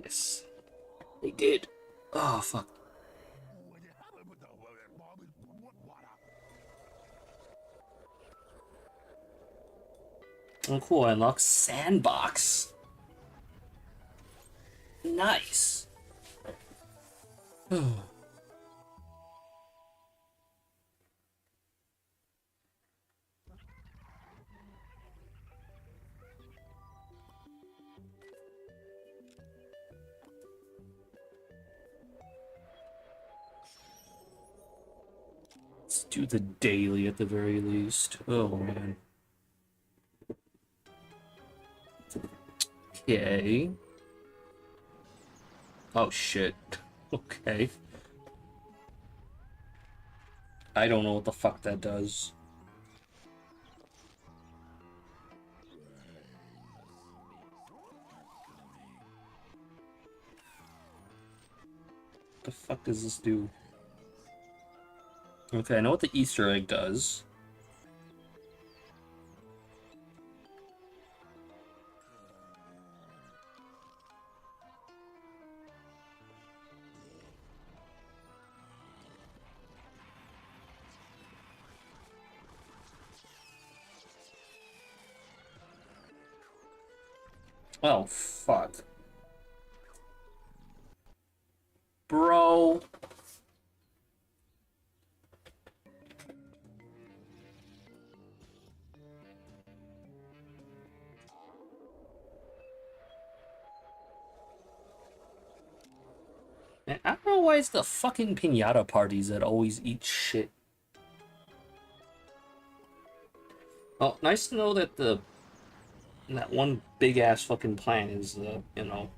Yes. They did. Oh, fuck. Oh, cool. I unlocked Sandbox. Nice. Let's do the daily at the very least. Oh, man. Okay. Oh, shit. Okay. I don't know what the fuck that does. What the fuck does this do? Okay, I know what the Easter egg does. Oh, fuck. Bro. Man, I don't know why it's the fucking piñata parties that always eat shit. Oh, nice to know that that one big ass fucking plant is, you know,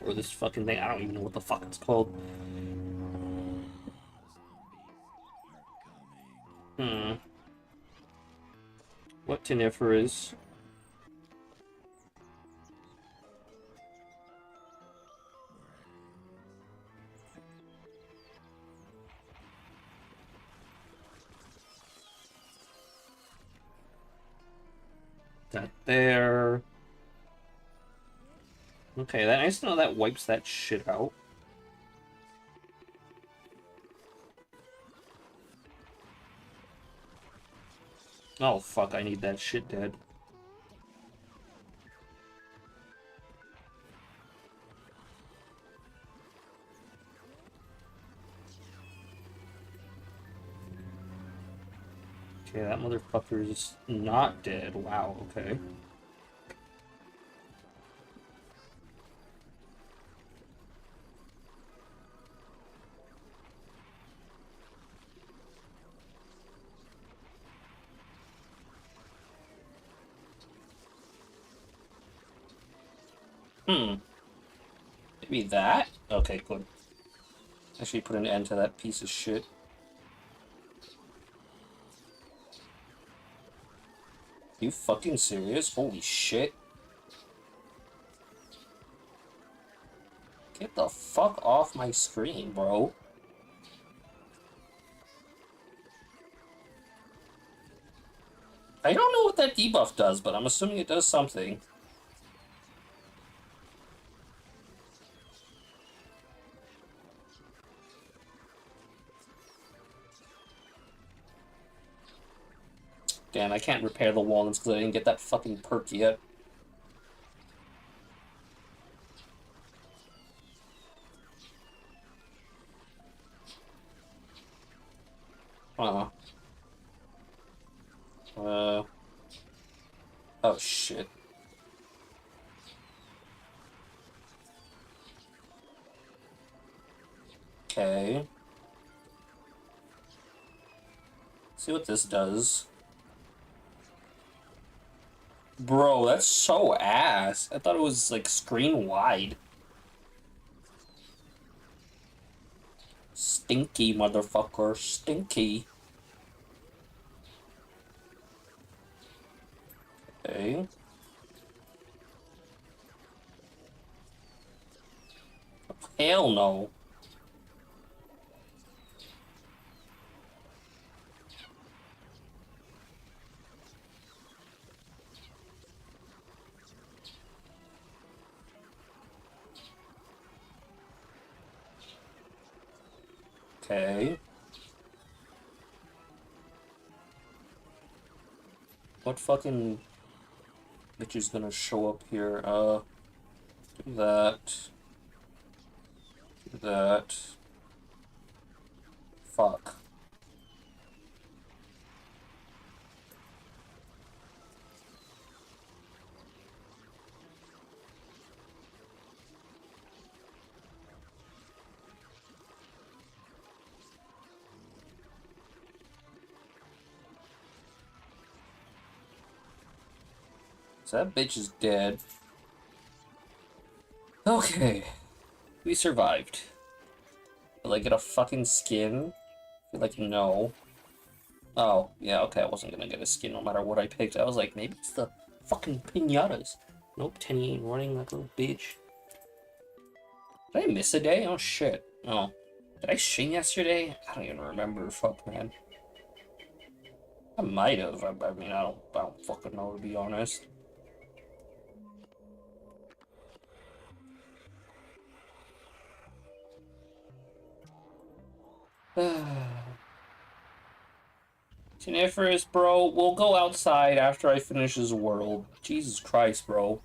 or this fucking thing. I don't even know what the fuck it's called. Hmm. What UniverZ? That there. Okay, that nice to know that wipes that shit out. Oh fuck, I need that shit dead. Okay, that motherfucker is not dead. Wow, okay. Hmm. Maybe that? Okay, good. Actually put an end to that piece of shit. You fucking serious? Holy shit. Get the fuck off my screen, bro. I don't know what that debuff does, but I'm assuming it does something. Damn, I can't repair the walnuts because I didn't get that fucking perk yet. Uh, uh, oh shit. Okay. See what this does. Bro, that's so ass. I thought it was like screen wide. Stinky motherfucker, stinky. Okay. Hell no. Okay. What fucking bitch is gonna show up here? Do that. Do that. Fuck. So that bitch is dead. Okay. We survived. Will I get a fucking skin? I feel like no. Oh, yeah, okay, I wasn't gonna get a skin no matter what I picked. I was like, maybe it's the fucking pinatas. Nope, Tenny ain't running like a little bitch. Did I miss a day? Oh, shit. Oh. Did I stream yesterday? I don't even remember. Fuck, man. I might have. I mean, I don't fucking know, to be honest. UniverZ, bro, we'll go outside after I finish this world. Jesus Christ, bro.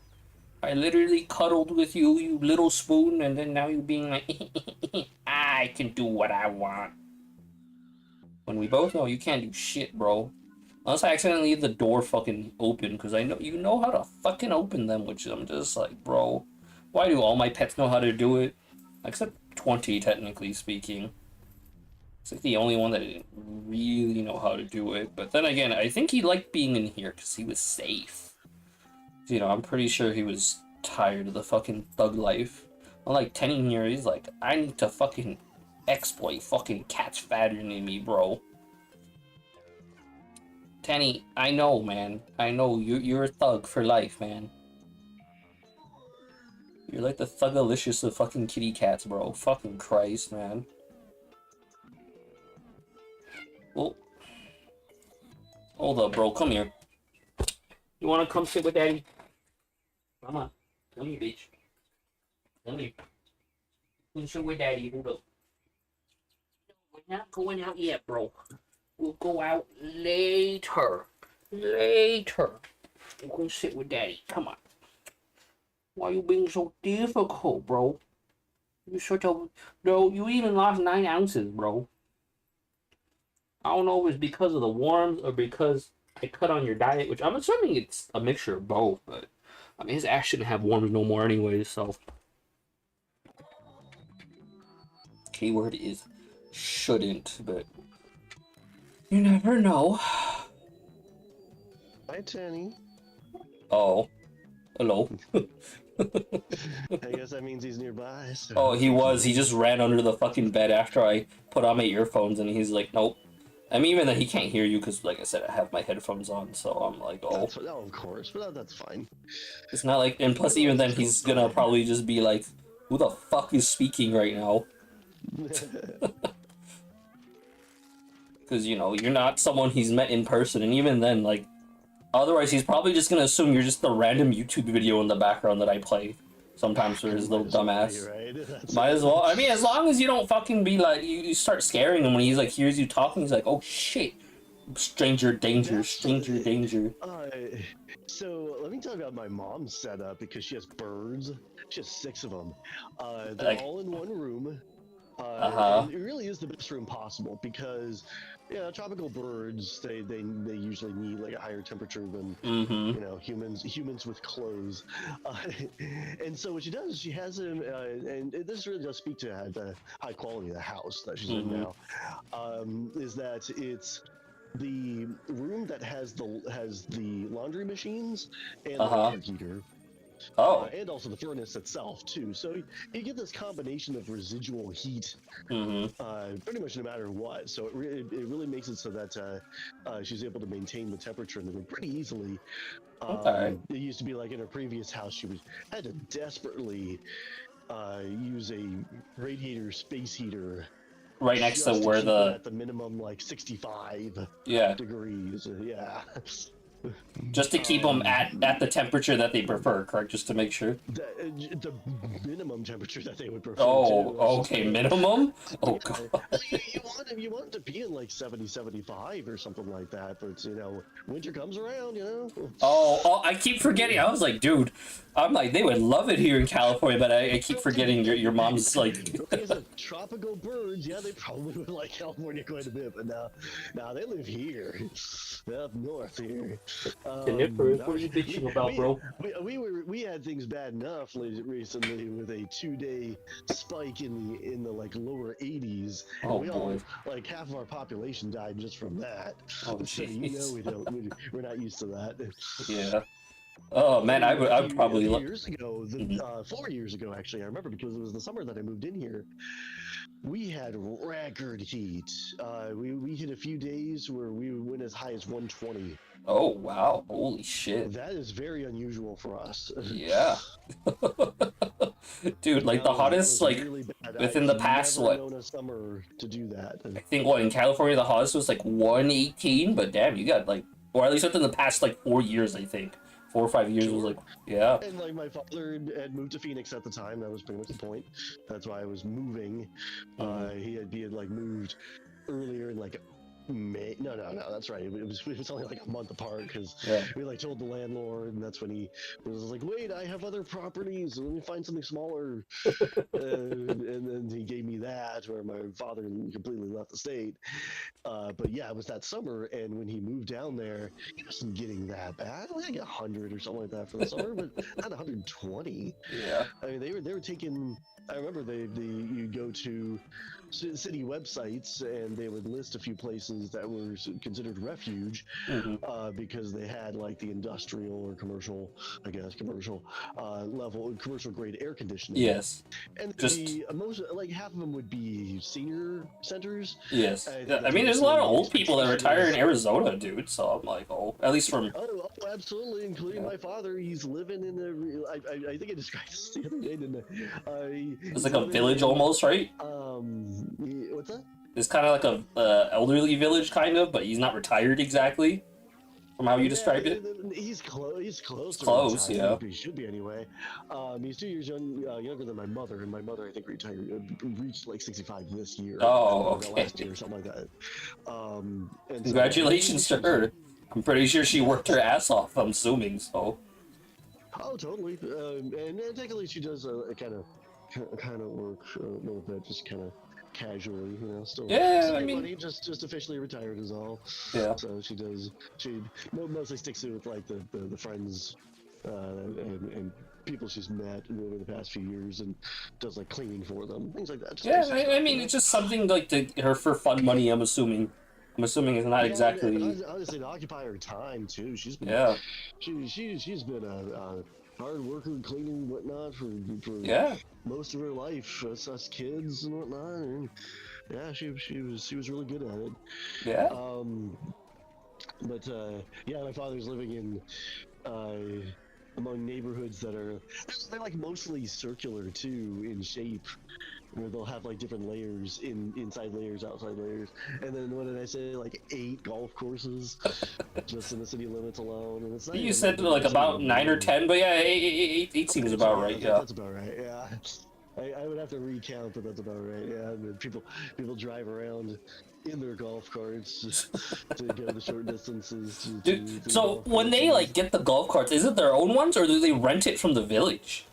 I literally cuddled with you, you little spoon, and then now you being like, I can do what I want. When we both know you can't do shit, bro. Unless I accidentally leave the door fucking open, because I know you know how to fucking open them, which I'm just like, bro, why do all my pets know how to do it? Except 20, technically speaking. It's like the only one that didn't really know how to do it. But then again, I think he liked being in here because he was safe. You know, I'm pretty sure he was tired of the fucking thug life. Unlike Tenny here, he's like, I need to fucking exploit fucking cats fatter than me, bro. Tenny, I know, man. I know, you're a thug for life, man. You're like the thugalicious of fucking kitty cats, bro. Fucking Christ, man. Well, hold up, bro. Come here. You wanna come sit with daddy? Come on. Come here, bitch. Come here. Come sit with daddy. Hold up. We're not going out yet, bro. We'll go out later. Later. We're gonna sit with daddy. Come on. Why are you being so difficult, bro? You such a... Bro, you even lost 9 ounces, bro. I don't know if it's because of the worms or because I cut on your diet, which I'm assuming it's a mixture of both, but I mean, his ass shouldn't have worms no more anyways, so. Keyword is shouldn't, but you never know. Hi, Tenny. Oh. Hello. I guess that means he's nearby. So Oh, he was. He just ran under the fucking bed after I put on my earphones, and he's like, nope. I mean, even then, he can't hear you because, like I said, I have my headphones on, so I'm like, oh. Oh, of course, but that's fine. It's not like, and plus, even then, he's gonna probably just be like, who the fuck is speaking right now? Because, you know, you're not someone he's met in person, and even then, like, otherwise, he's probably just gonna assume you're just the random YouTube video in the background that I play sometimes for his little dumbass. Right? Might as well. I mean, as long as you don't fucking be like, you start scaring him when he's like, hears you talking, he's like, oh shit. Stranger danger, stranger danger. So let me tell you about my mom's setup because she has birds. She has 6 of them. They're Like, all in one room. And it really is the best room possible because, yeah, tropical birds they usually need like a higher temperature than you know humans with clothes. And so what she does is she has them, and this really does speak to the high quality of the house that she's in now. Is that it's the room that has the laundry machines and the water heater. Oh. And also the furnace itself too. So you get this combination of residual heat, pretty much no matter what. So it really makes it so that she's able to maintain the temperature in the room pretty easily. Okay. It used to be like in her previous house, she had to desperately use a radiator space heater right next to just where keep the it at the minimum like 65 yeah degrees. Yeah. Just to keep them at the temperature that they prefer, correct? Just to make sure. The minimum temperature that they would prefer. Oh, too. okay, minimum? Oh, Yeah, God. you want it to be in like 70, 75 or something like that, but you know, winter comes around, you know. Oh, I keep forgetting. I was like, dude, I'm like, they would love it here in California, but I keep forgetting your mom's like. Like I said, tropical birds, yeah, they probably would like California quite a bit, but now they live here, they're up north here. Jennifer, what are you bitching about, bro? We had things bad enough recently with a 2-day spike in the like lower 80s. Oh, we boy. all like half of our population died just from that. Oh, So you know we're not used to that. Yeah. Oh man, I would probably. A few years ago, 4 years ago actually, I remember because it was the summer that I moved in here. We had record heat. We hit a few days where we went as high as 120. Oh wow! Holy shit! That is very unusual for us. Yeah. Dude, like the hottest, like really within the past never what? known a summer to do that. I think what in California the hottest was like 118, but damn, you got like, or at least within the past like 4 years, I think 4 or 5 years was like, yeah. And like my father had moved to Phoenix at the time. That was pretty much the point. That's why I was moving. He had like moved earlier in like May. No, that's right. It was only like a month apart because we like told the landlord, and that's when he was like, "Wait, I have other properties. Let me find something smaller." And then he gave me that, where my father completely left the state. But yeah, it was that summer, and when he moved down there, he wasn't getting that bad. Like 100 or something like that for the summer, but not 120. Yeah. I mean, they were taking. I remember you'd go to city websites and they would list a few places that were considered refuge because they had like the industrial or commercial, I guess, commercial level, commercial grade air conditioning. Yes. And most like half of them would be senior centers. Yes. I mean, there's a lot of old people that retire in Arizona, dude. So I'm like, oh, at least from. Oh, absolutely, including my father. He's living in a. I think I described this the other day, didn't I? It's like a village almost, right? What's that? It's kind of like a elderly village, kind of, but he's not retired exactly. From how you described it. He's close. He's close. Close, yeah. He should be anyway. He's 2 years younger than my mother, and my mother, I think, reached like 65 this year. Oh, okay. Last year or something like that. And congratulations to her. I'm pretty sure she worked her ass off. I'm assuming so. Oh, totally. And technically, she does kind of work a little bit, just kind of casually, you know. Still, yeah, I mean, money, just officially retired is all. Yeah. So she mostly sticks to with like the friends and people she's met over the past few years, and does like cleaning for them, things like that. Just I mean, it's just something like her for fun money. I'm assuming it's not exactly. And honestly, to occupy her time too. She's been she's been a hard worker, cleaning whatnot for most of her life. Us kids and whatnot. And yeah, she was really good at it. Yeah. But my father's living in among neighborhoods that they're like mostly circular too in shape, where they'll have like different layers, inside layers, outside layers, and then what did I say, like 8 golf courses just in the city limits alone. And it's not you said like about 9 or 10, but yeah, eight seems about right. Yeah, that's about right. Yeah. I would have to recount, but that's about right. Yeah, and people drive around in their golf carts to go the short distances. So when they like get the golf carts, is it their own ones or do they rent it from the village?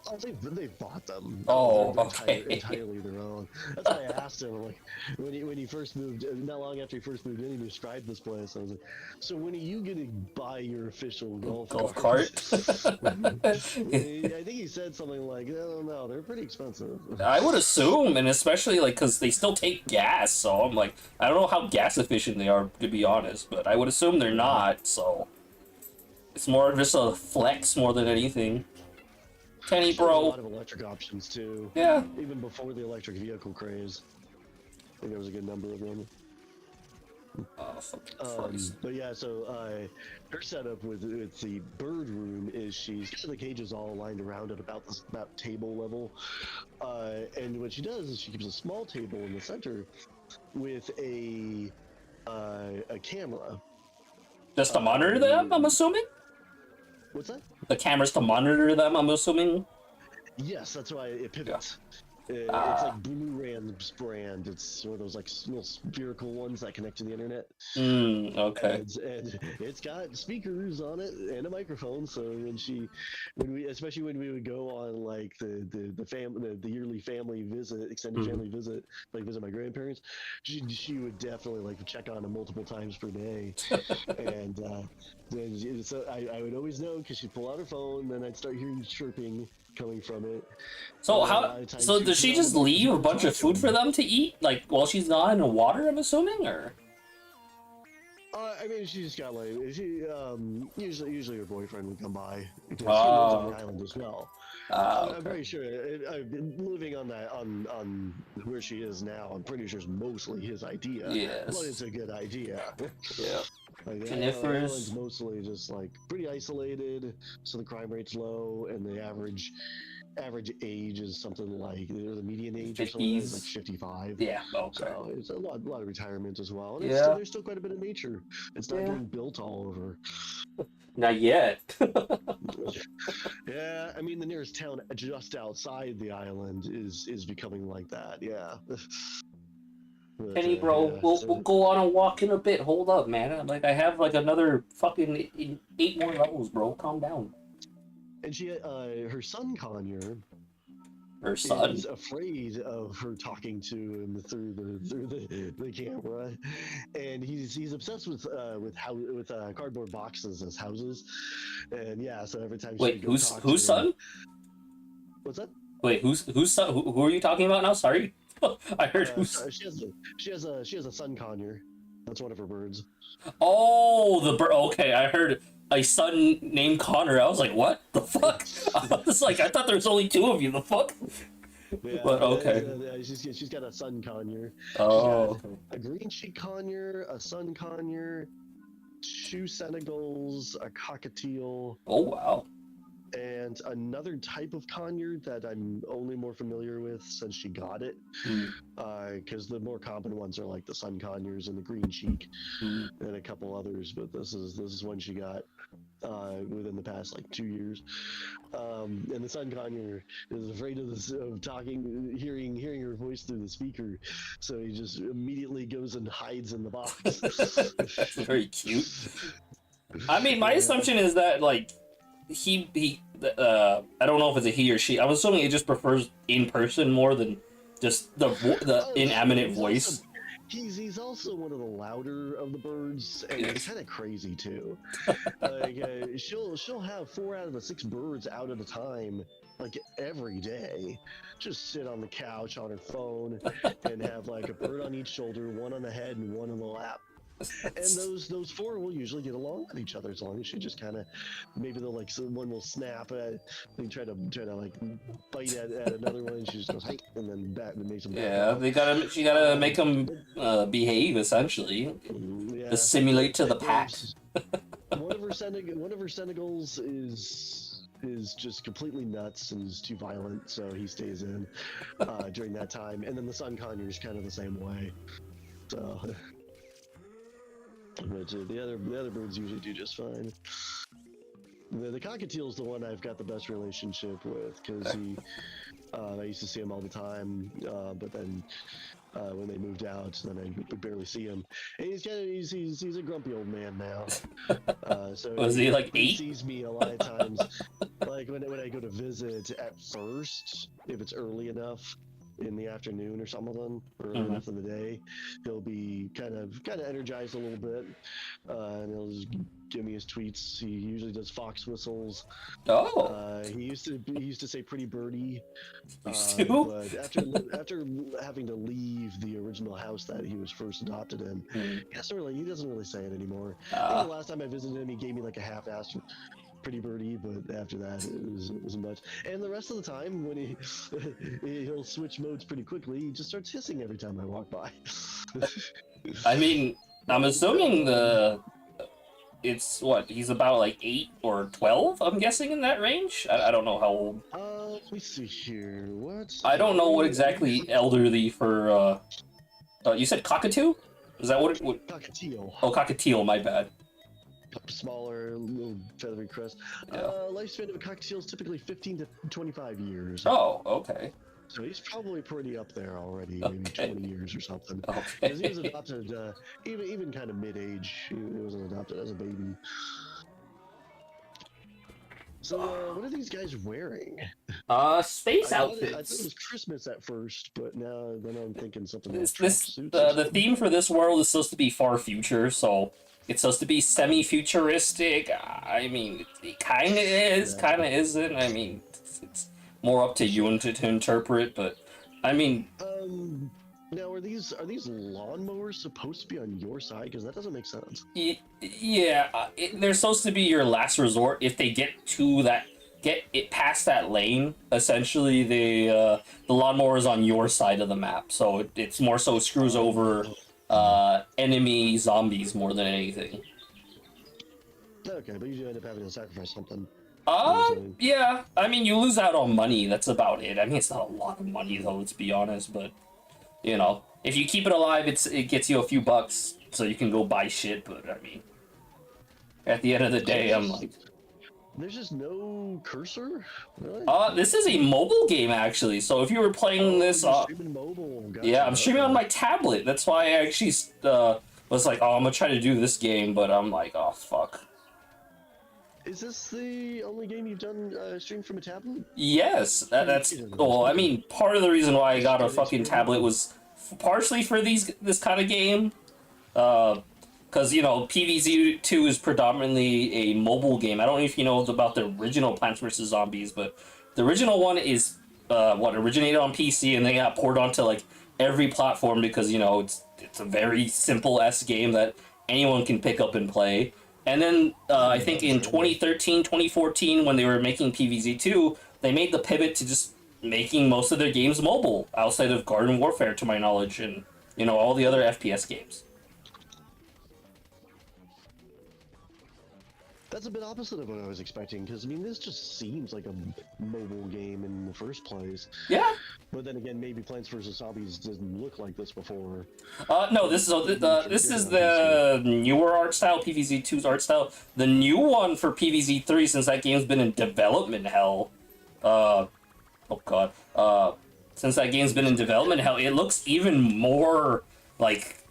Oh, they bought them. Oh, they're okay. entirely their own. That's why I asked him, like, when he first moved, not long after he first moved in, he described this place. I was like, so when are you gonna buy your official golf cart? I think he said something like, no, they're pretty expensive. I would assume, and especially like because they still take gas, so I'm like, I don't know how gas efficient they are, to be honest, but I would assume they're not. So it's more just a flex more than anything. Kenny, bro. There's a lot of electric options too. Yeah. Even before the electric vehicle craze, I think there was a good number of them. Oh, fucking Christ. But yeah, so her setup with the bird room is she's got the cages all lined around at about table level, and what she does is she keeps a small table in the center with a camera. Just to monitor them, I'm assuming? What's that? The cameras to monitor them, I'm assuming? Yes, that's why it pivots. Yeah. It's like Blue Rand's brand. It's one of those like little spherical ones that connect to the internet. Okay. And it's got speakers on it and a microphone. So especially when we would go on like the yearly family visit, extended family visit, like visit my grandparents, she would definitely like check on them multiple times per day. And so I would always know because she'd pull out her phone, then I'd start hearing chirping coming from it. So so does she just leave a bunch of food for them to eat, like while she's gone in the water? I'm assuming, or? I mean, she just got like usually her boyfriend would come by because he lives on the island as well. Okay. I'm very sure. I've been living on where she is now. I'm pretty sure it's mostly his idea. Yes. But it's a good idea. Yeah. Like, Conifers. It's mostly just like pretty isolated, so the crime rate's low, and the average age is something like the median age or something is like 55. Yeah. Okay. So it's a lot of retirement as well. And there's still quite a bit of nature. It's not getting built all over. Not yet. Yeah, I mean the nearest town just outside the island is becoming like that. Yeah. But, Kenny, bro, we'll go on a walk in a bit. Hold up, man. Like I have like another fucking 8 more levels, bro. Calm down. And she, her son Conyer, is afraid of her talking to him through the camera, and he's obsessed with cardboard boxes as houses, and yeah, so every time she whose son? What's that? Wait, whose son? Who are you talking about now? Sorry, I heard who's. She has a son Conyer. That's one of her birds. Oh, the bird. Okay, I heard a son named Connor. I was like, what the fuck? I was like, I thought there was only 2 of you. The fuck? Yeah, but okay. She's got a son Conyer. Oh. A green cheek Conyer, a sun Conyer, 2 Senegals, a cockatiel. Oh wow. And another type of conure that I'm only more familiar with since she got it, because the more common ones are like the sun conures and the green cheek, and a couple others. But this is one she got within the past like 2 years. And the sun conure is afraid of talking, hearing her voice through the speaker, so he just immediately goes and hides in the box. Very cute. I mean, my assumption is that like. I don't know if it's a he or she. I'm assuming it just prefers in person more than just the inanimate voice. He's also one of the louder of the birds, and he's kind of crazy too. Like she'll have 4 out of the 6 birds out at a time, like every day. Just sit on the couch on her phone and have like a bird on each shoulder, 1 on the head and 1 on the lap. And those 4 will usually get along with each other as long as she just kind of maybe they'll like one will snap they try to like bite at another one and she just goes hey and then back and makes them she gotta make them behave essentially assimilate to the pack. one of her Senegals is just completely nuts and is too violent, so he stays in during that time, and then the sun conure is kind of the same way, so but the other birds usually do just fine. The cockatiel is the one I've got the best relationship with because I used to see him all the time, but then when they moved out, then I barely see him. And he's a grumpy old man now. So was he like 8? He sees me a lot of times. Like when I go to visit at first, if it's early enough in the afternoon or something, or early enough in the day, he'll be kind of energized a little bit, and he'll just give me his tweets. He usually does fox whistles. He used to say pretty birdie, but after having to leave the original house that he was first adopted in, he doesn't really say it anymore. I think the last time I visited him, he gave me like a half-assed pretty birdie, but after that it wasn't much. And the rest of the time, when he'll switch modes pretty quickly, he just starts hissing every time I walk by. I mean, I'm assuming it's what, he's about like 8 or 12, I'm guessing, in that range. I don't know how old. Let me see here. What? I don't know what exactly elderly for you said cockatoo? Is that what? Cockatiel. Oh, cockatiel, my bad. smaller, little feathery crest. Yeah. Lifespan of a cockatiel is typically 15 to 25 years. Oh, okay. So he's probably pretty up there already, maybe Okay. 20 years or something. Okay. Because he was adopted, even kind of mid-age. He wasn't adopted as a baby. So, what are these guys wearing? Space I outfits. thought it was Christmas at first, but then I'm thinking something like the theme for this world is supposed to be far future, so it's supposed to be semi-futuristic. I mean, it kind of is, kind of isn't. I mean, it's more up to you to interpret, but I mean. Now, are these lawnmowers supposed to be on your side? Because that doesn't make sense. Yeah, they're supposed to be your last resort if they get it past that lane. Essentially, the lawnmower is on your side of the map, so it's more so screws over enemy zombies more than anything. Okay, but you do end up having to sacrifice something. Yeah. I mean, you lose out on money. That's about it. I mean, it's not a lot of money though, let's be honest, but. You know, if you keep it alive, it gets you a few bucks, so you can go buy shit. But I mean, at the end of the day, I'm like, there's just no cursor. Really? This is a mobile game actually. So if you were playing this, streaming mobile. Gotcha. Yeah, I'm streaming on my tablet. That's why I actually was like, oh, I'm gonna try to do this game, but I'm like, oh fuck. Is this the only game you've done streamed from a tablet? Yes, that's well. I mean, part of the reason why I got a fucking tablet was partially for this kind of game, because you know PvZ2 is predominantly a mobile game. I don't know if you know about the original Plants vs Zombies, but the original one is what originated on PC and they got ported onto like every platform because you know it's a very simple game that anyone can pick up and play. And then I think in 2013, 2014, when they were making PvZ2, they made the pivot to just making most of their games mobile, outside of Garden Warfare, to my knowledge, and, you know, all the other FPS games. That's a bit opposite of what I was expecting, because, I mean, this just seems like a mobile game in the first place. Yeah. But then again, maybe Plants vs. Zombies doesn't look like this before. No, this is the newer art style, PvZ2's art style. The new one for PvZ3, since that game's been in development hell, since that game's been in development hell, it looks even more like,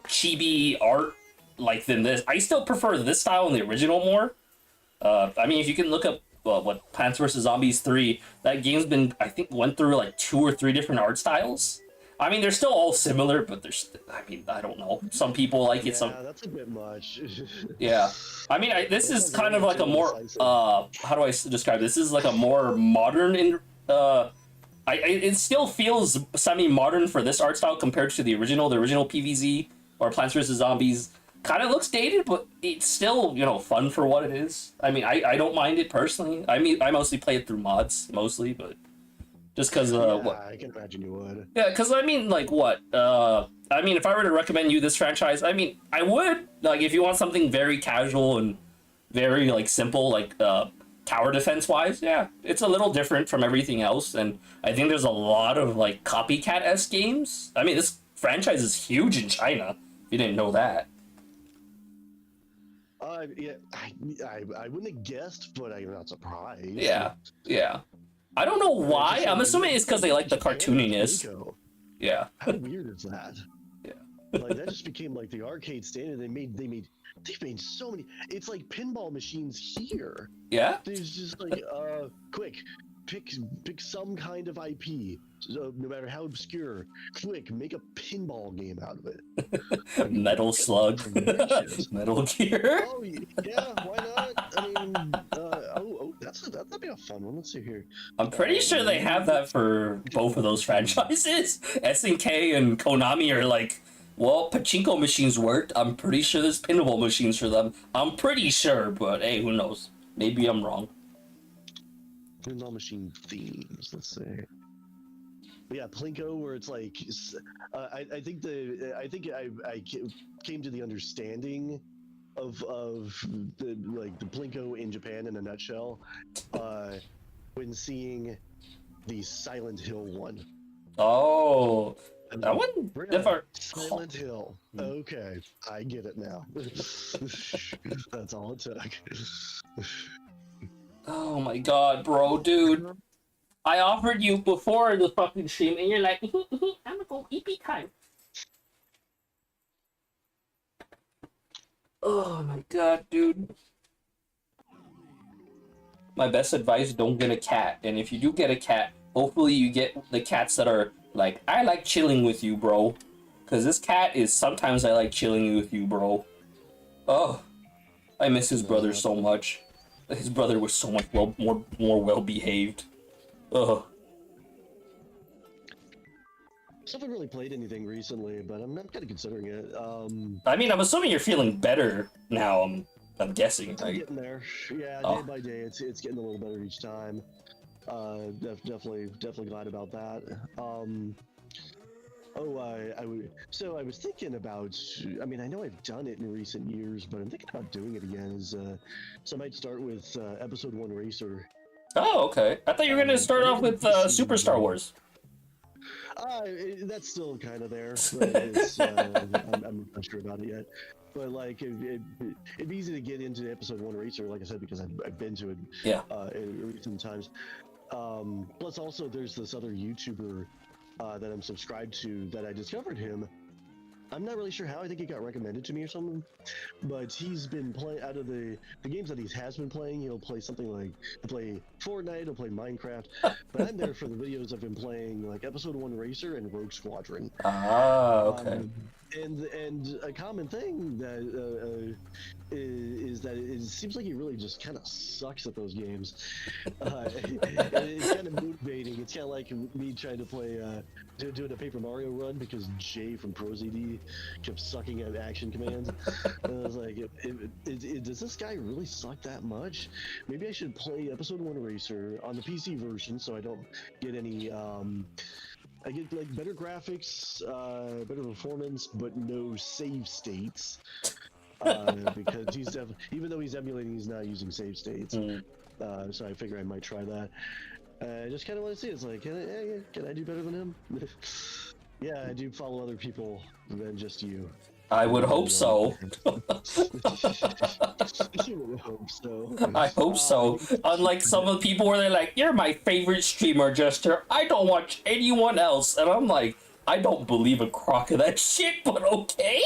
chibi art, like, than this. I still prefer this style in the original more. I mean, if you can look up what Plants vs Zombies 3, that game's been, I think, went through like 2 or 3 different art styles. I mean, they're still all similar, but there's, I mean, I don't know. Some people like it. Yeah, that's a bit much. Yeah, I mean, this is kind of like a more how do I describe this? This is like a more modern it still feels semi-modern for this art style compared to the original PvZ or Plants vs Zombies. Kind of looks dated, but it's still, you know, fun for what it is. I mean, I don't mind it personally. I mean, I mostly play it through mods, mostly, but just because, I can imagine you would. Yeah, because, I mean, like, what? I mean, if I were to recommend you this franchise, I mean, I would. Like, if you want something very casual and very, like, simple, like, tower defense-wise, yeah, it's a little different from everything else, and I think there's a lot of, like, copycat-esque games. I mean, this franchise is huge in China, if you didn't know that. Yeah, I wouldn't have guessed, but I'm not surprised. Yeah. I don't know why. I'm assuming it's because they like the cartooniness. Yeah. How weird is that? Yeah. Like, that just became like the arcade standard. They've made so many. It's like pinball machines here. Yeah. There's just like, quick, pick some kind of IP. So no matter how obscure, quick, make a pinball game out of it. Metal Slug. Metal Gear. Oh yeah, why not? I mean, that'd be a fun one. Let's see here. I'm pretty sure they have that for both of those franchises. SNK and Konami are like, well, pachinko machines worked. I'm pretty sure there's pinball machines for them. I'm pretty sure, but hey, who knows? Maybe I'm wrong. Pinball machine themes. Let's see. But yeah, Plinko, where it's like, I think I came to the understanding of the Plinko in Japan in a nutshell, when seeing the Silent Hill one. Oh, That one Bring never. Silent Hill. Okay, I get it now. That's all it took. Oh my god, bro, dude. I offered you before the fucking stream, and you're like, I'm gonna go EP time. Oh my god, dude. My best advice, don't get a cat. And if you do get a cat, hopefully you get the cats that are like, I like chilling with you, bro. Because this cat is sometimes I like chilling with you, bro. Oh, I miss his brother so much. His brother was so much more well behaved. Ugh. I haven't really played anything recently, but I'm kind of considering it. I mean, I'm assuming you're feeling better now. I'm guessing. I'm Right? getting there. Yeah, day by day, it's getting a little better each time. Definitely glad about that. So I was thinking about. I mean, I know I've done it in recent years, but I'm thinking about doing it again. So I might start with episode 1 Racer. Oh, okay. I thought you were gonna start off with Super Star Wars. That's still kind of there. But it's, I'm not sure about it yet. But like, it'd be easy to get into episode 1 Racer, like I said, because I've been to it. Yeah. In recent times. Plus, also there's this other YouTuber that I'm subscribed to that I discovered him. I'm not really sure how. I think he got recommended to me or something. But he's been playing out of the games that he has been playing. He'll play something like Fortnite. He'll play Minecraft. But I'm there for the videos I've been playing, like episode 1 Racer and Rogue Squadron. Ah, okay. And a common thing that is that it seems like he really just kind of sucks at those games. It's kind of motivating. It's kind of like me trying to play doing a Paper Mario run because Jay from ProZD kept sucking at action commands. And I was like, does this guy really suck that much? Maybe I should play episode 1 Racer on the PC version so I don't get any. I get like better graphics, better performance, but no save states. Because even though he's emulating, he's not using save states. So I figure I might try that. I just kind of want to see. It's like, can I do better than him? Yeah, I do follow other people than just you. I would hope so. I hope so. Unlike some of the people where they're like, you're my favorite streamer, Jester. I don't watch anyone else. And I'm like, I don't believe a crock of that shit, but okay.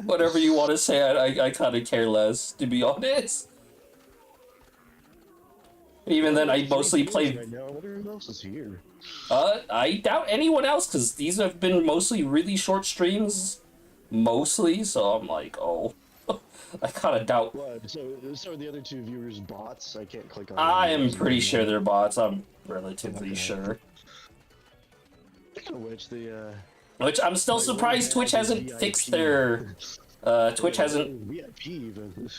Whatever you want to say, I kind of care less, to be honest. Even then, I mostly play... Right now. I wonder who else is here. I doubt anyone else, because these have been mostly really short streams. Mostly, so I'm like, oh, I kind of doubt. What? So are the other 2 viewers bots? I can't click on. I am pretty sure they're bots. I'm relatively sure. Speaking of which, which I'm still surprised Twitch hasn't fixed their. Twitch hasn't. VIP even.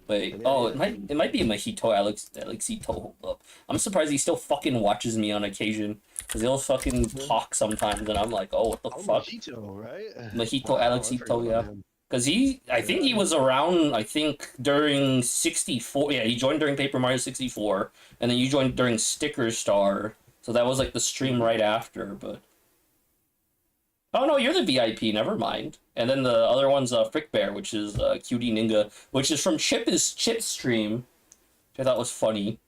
Wait, oh, it might be a Alexito. Hold up. I'm surprised he still fucking watches me on occasion. Because he'll fucking talk sometimes, and I'm like, oh, what the fuck? Mojito, right? Mojito, Alexito, yeah. Because I think he was around, during 64. Yeah, he joined during Paper Mario 64, and then you joined during Sticker Star. So that was, the stream right after, but... Oh, no, you're the VIP, never mind. And then the other one's Frick Bear, which is QD Ninja, which is from Chip's stream, which I thought was funny.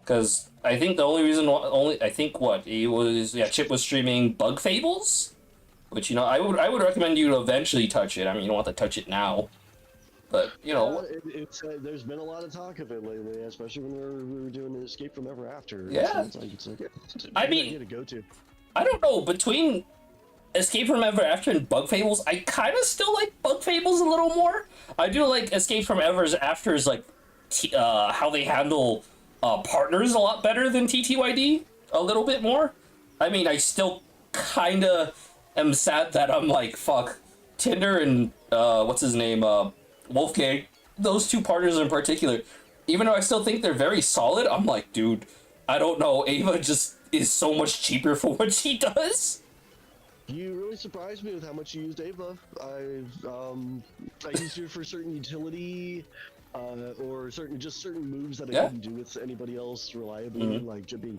Because I think the only reason, Chip was streaming Bug Fables, which, I would recommend you to eventually touch it. I mean, you don't want to touch it now, but, there's been a lot of talk of it lately, especially when we were doing Escape from Ever After. Yeah. It's like I mean, to go to. I don't know, between Escape from Ever After and Bug Fables, I kind of still like Bug Fables a little more. I do like Escape from Ever After's, how they handle... partners a lot better than TTYD, a little bit more. I mean, I still kind of am sad that I'm like, fuck, Tinder and, what's his name, Wolfgang, those 2 partners in particular, even though I still think they're very solid, I'm like, dude, I don't know, Ava just is so much cheaper for what she does. You really surprised me with how much you used Ava. I used her for certain utility or certain moves that I couldn't do with anybody else reliably, like jumping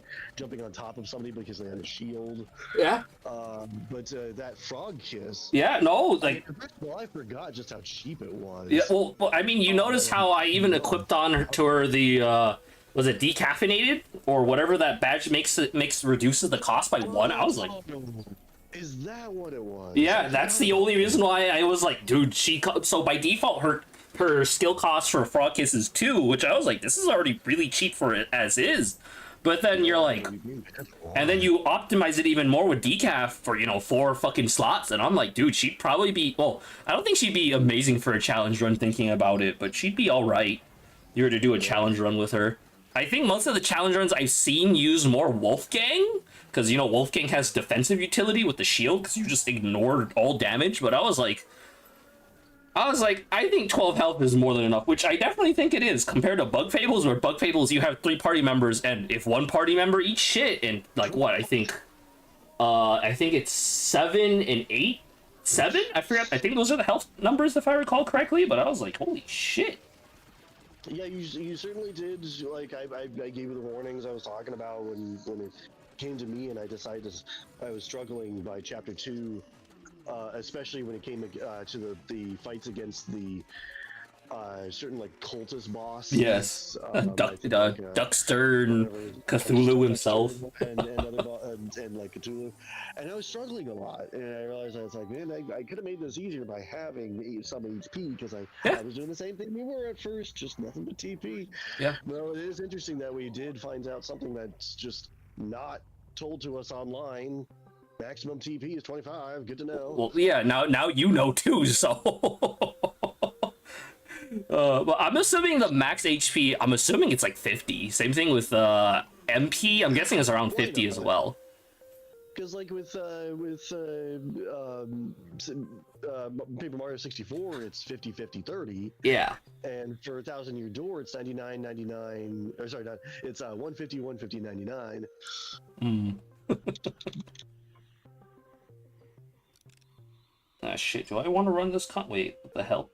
on top of somebody because they had a shield. Yeah. But that frog kiss. Yeah, no, like. Well, I forgot just how cheap it was. Yeah, well, I mean, you notice how I even equipped on her to her the was it decaffeinated or whatever that badge reduces the cost by 1. I was like, is that what it was? yeah, that's the only reason why I was like, dude, so by default her skill cost for Frog Kiss is 2, which I was like, this is already really cheap for it as is. But then you're like, and then you optimize it even more with decaf for 4 fucking slots, and I'm like, dude, she'd probably be, well, I don't think she'd be amazing for a challenge run thinking about it, but she'd be all right. You were to do a challenge run with her. I think most of the challenge runs I've seen use more Wolfgang, because, Wolfgang has defensive utility with the shield, because you just ignored all damage, but I was like, I think 12 health is more than enough, which I definitely think it is, compared to Bug Fables, where Bug Fables, you have 3 party members, and if one party member eats shit, and, like, what, I think it's 7 and 8? 7? I forgot, I think those are the health numbers, if I recall correctly, but I was like, holy shit. Yeah, you certainly did. Like, I gave you the warnings I was talking about when it came to me, and I decided I was struggling by chapter 2, especially when it came to the fights against the certain like cultist boss. Yes, Duckster and Cthulhu himself, and like Cthulhu, and I was struggling a lot, and I realized I was like, man, I could have made this easier by having some HP because I was doing the same thing we were at first, just nothing but TP. Yeah. Well, it is interesting that we did find out something that's just not told to us online. Maximum TP is 25. Good to know. Well, yeah. Now you know too. So. Well, I'm assuming the max HP, I'm assuming it's like 50. Same thing with MP, I'm guessing it's around 50 as well. Because like with Paper Mario 64, it's 50, 50, 30. Yeah. And for 1,000 Year Door, it's 99, 99. Or sorry, not, it's 150, 150, 99. Ah, shit. Do I want to run this Wait, what the hell?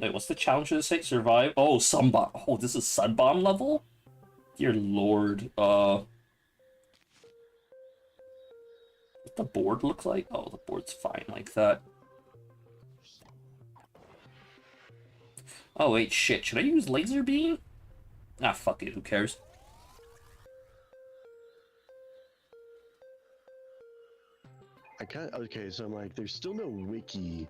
Wait, what's the challenge for this thing? Survive? Oh, Sunbomb. Oh, this is Sunbomb level? Dear lord. What the board look like? Oh, the board's fine like that. Oh, wait, shit. Should I use Laser Beam? Ah, fuck it. Who cares? Okay, so I'm like, there's still no wiki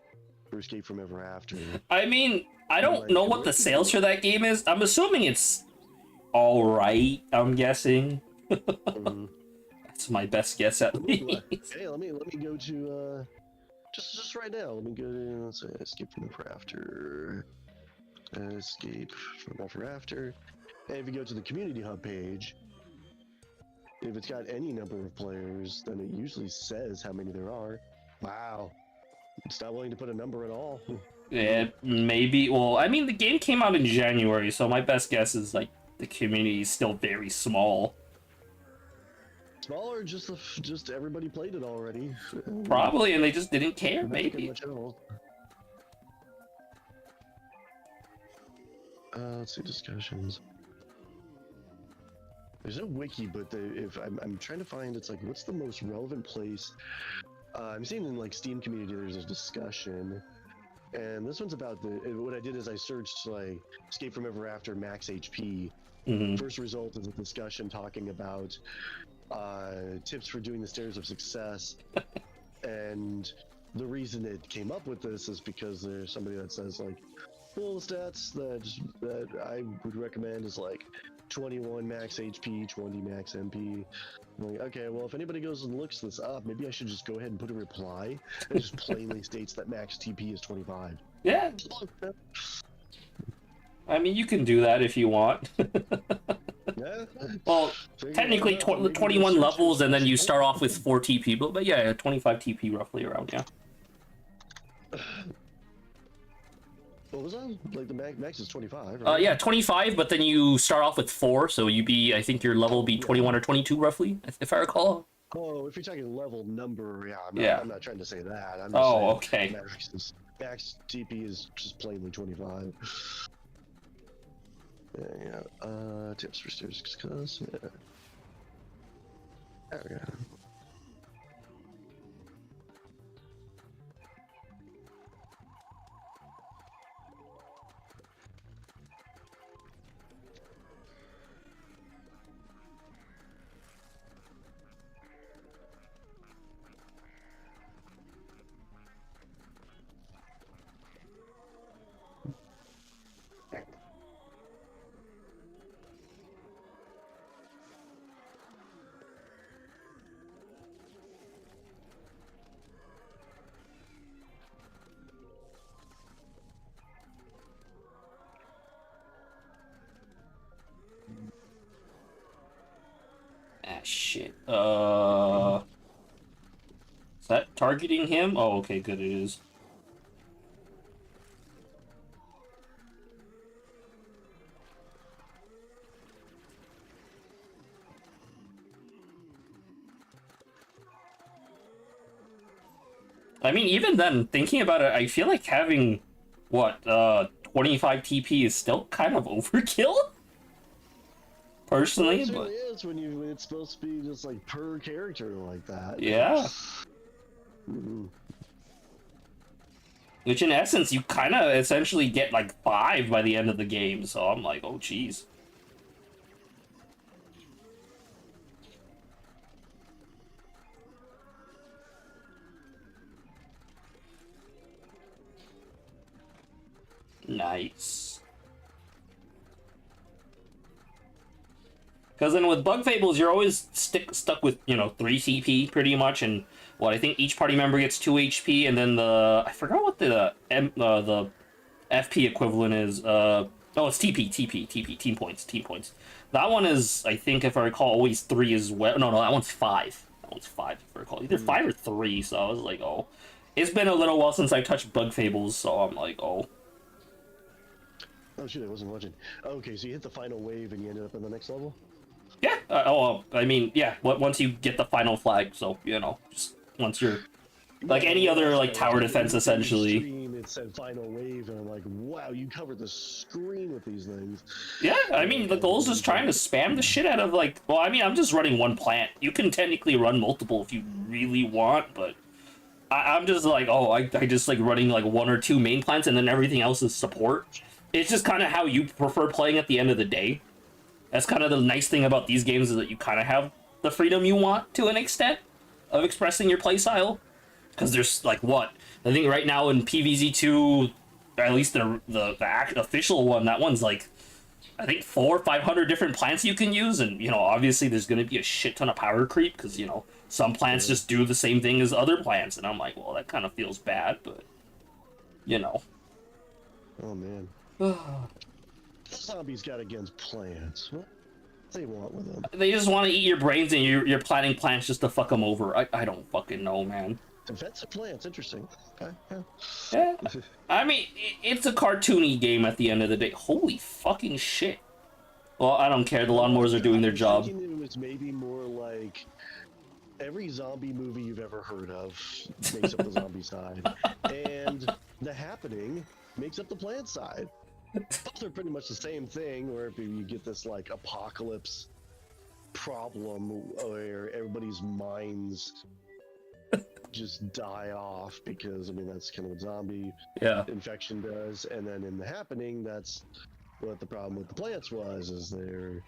for Escape from Ever After. I mean, I don't know what the sales for that game is. I'm assuming it's alright, I'm guessing. That's my best guess at least. Hey, let me go to just right now. Let me go to, let's say, Escape from Ever After. Escape from Ever After. And if you go to the community hub page, if it's got any number of players, then it usually says how many there are. Wow. It's not willing to put a number at all. Yeah, maybe. Well, I mean, the game came out in January, so my best guess is, like, the community is still very small. Smaller, just everybody played it already. Probably, and they just didn't care, maybe. Let's see, discussions. There's no wiki, but if I'm trying to find, it's like, what's the most relevant place? I'm seeing in like Steam community, there's a discussion, and this one's about what I did is I searched like Escape from Ever After max HP. First result is a discussion talking about tips for doing the stairs of success, and the reason it came up with this is because there's somebody that says like, well, the stats that I would recommend is like 21 max HP, 20 max MP. I'm like, okay, well, if anybody goes and looks this up, maybe I should just go ahead and put a reply that just plainly states that max TP is 25. Yeah. I mean, you can do that if you want. Yeah. Well, technically 21 levels, and then you start off with 4 TP, but yeah, 25 TP roughly around, yeah. What was that? Like the max is 25, right? Yeah, 25, but then you start off with 4, so I think your level will be 21 or 22 roughly, if I recall. Oh, if you're talking level number, I'm not trying to say that. I'm just saying okay. Max TP is just plainly 25. Yeah. Tips for stairs, cause yeah. There we go. Ah, shit. Is that targeting him? Oh, okay, good, it is. I mean, even then, thinking about it, I feel like having, what, 25 TP is still kind of overkill? Personally, well, it but... certainly is when it's supposed to be just like per character like that. Yeah. Mm-hmm. Which in essence, you kind of essentially get like 5 by the end of the game, so I'm like, oh jeez. Nice. Because then with Bug Fables, you're always stuck with, 3 CP pretty much, and what I think each party member gets 2 HP, and then I forgot what the FP equivalent is. Oh, it's TP, team points. That one is, I think, if I recall, always 3 as well. No, that one's 5. That one's 5, if I recall. Either 5 or 3, so I was like, oh. It's been a little while since I touched Bug Fables, so I'm like, oh. Oh shit, I wasn't watching. Okay, so you hit the final wave and you ended up in the next level? Yeah, I mean, yeah, once you get the final flag, so, just once you're... Like any other, like, tower defense, essentially. It said final wave, and I'm like, wow, you covered the screen with these things. Yeah, I mean, the goal is just trying to spam the shit out of, like... Well, I mean, I'm just running one plant. You can technically run multiple if you really want, but... I'm just like, I just like running, like, 1 or 2 main plants, and then everything else is support. It's just kind of how you prefer playing at the end of the day. That's kind of the nice thing about these games, is that you kind of have the freedom you want, to an extent, of expressing your playstyle. Because there's, like, what? I think right now in PvZ2, or at least the official one, that one's, like, I think 400 or 500 different plants you can use, and, obviously there's going to be a shit ton of power creep, because, some plants just do the same thing as other plants, and I'm like, well, that kind of feels bad, but, Oh, man. Zombies got against plants. What do they want with them? They just want to eat your brains, and you're planting plants just to fuck them over. I don't fucking know, man. Defensive plants, interesting. Okay, yeah. I mean, it's a cartoony game at the end of the day. Holy fucking shit. Well, I don't care. The lawnmowers are doing their job. It was maybe more like every zombie movie you've ever heard of makes up the zombie side, and The Happening makes up the plant side. Both are pretty much the same thing, where you get this like apocalypse problem where everybody's minds just die off, because I mean that's kind of what zombie infection does. And then in The Happening, that's what the problem with the plants was, is they're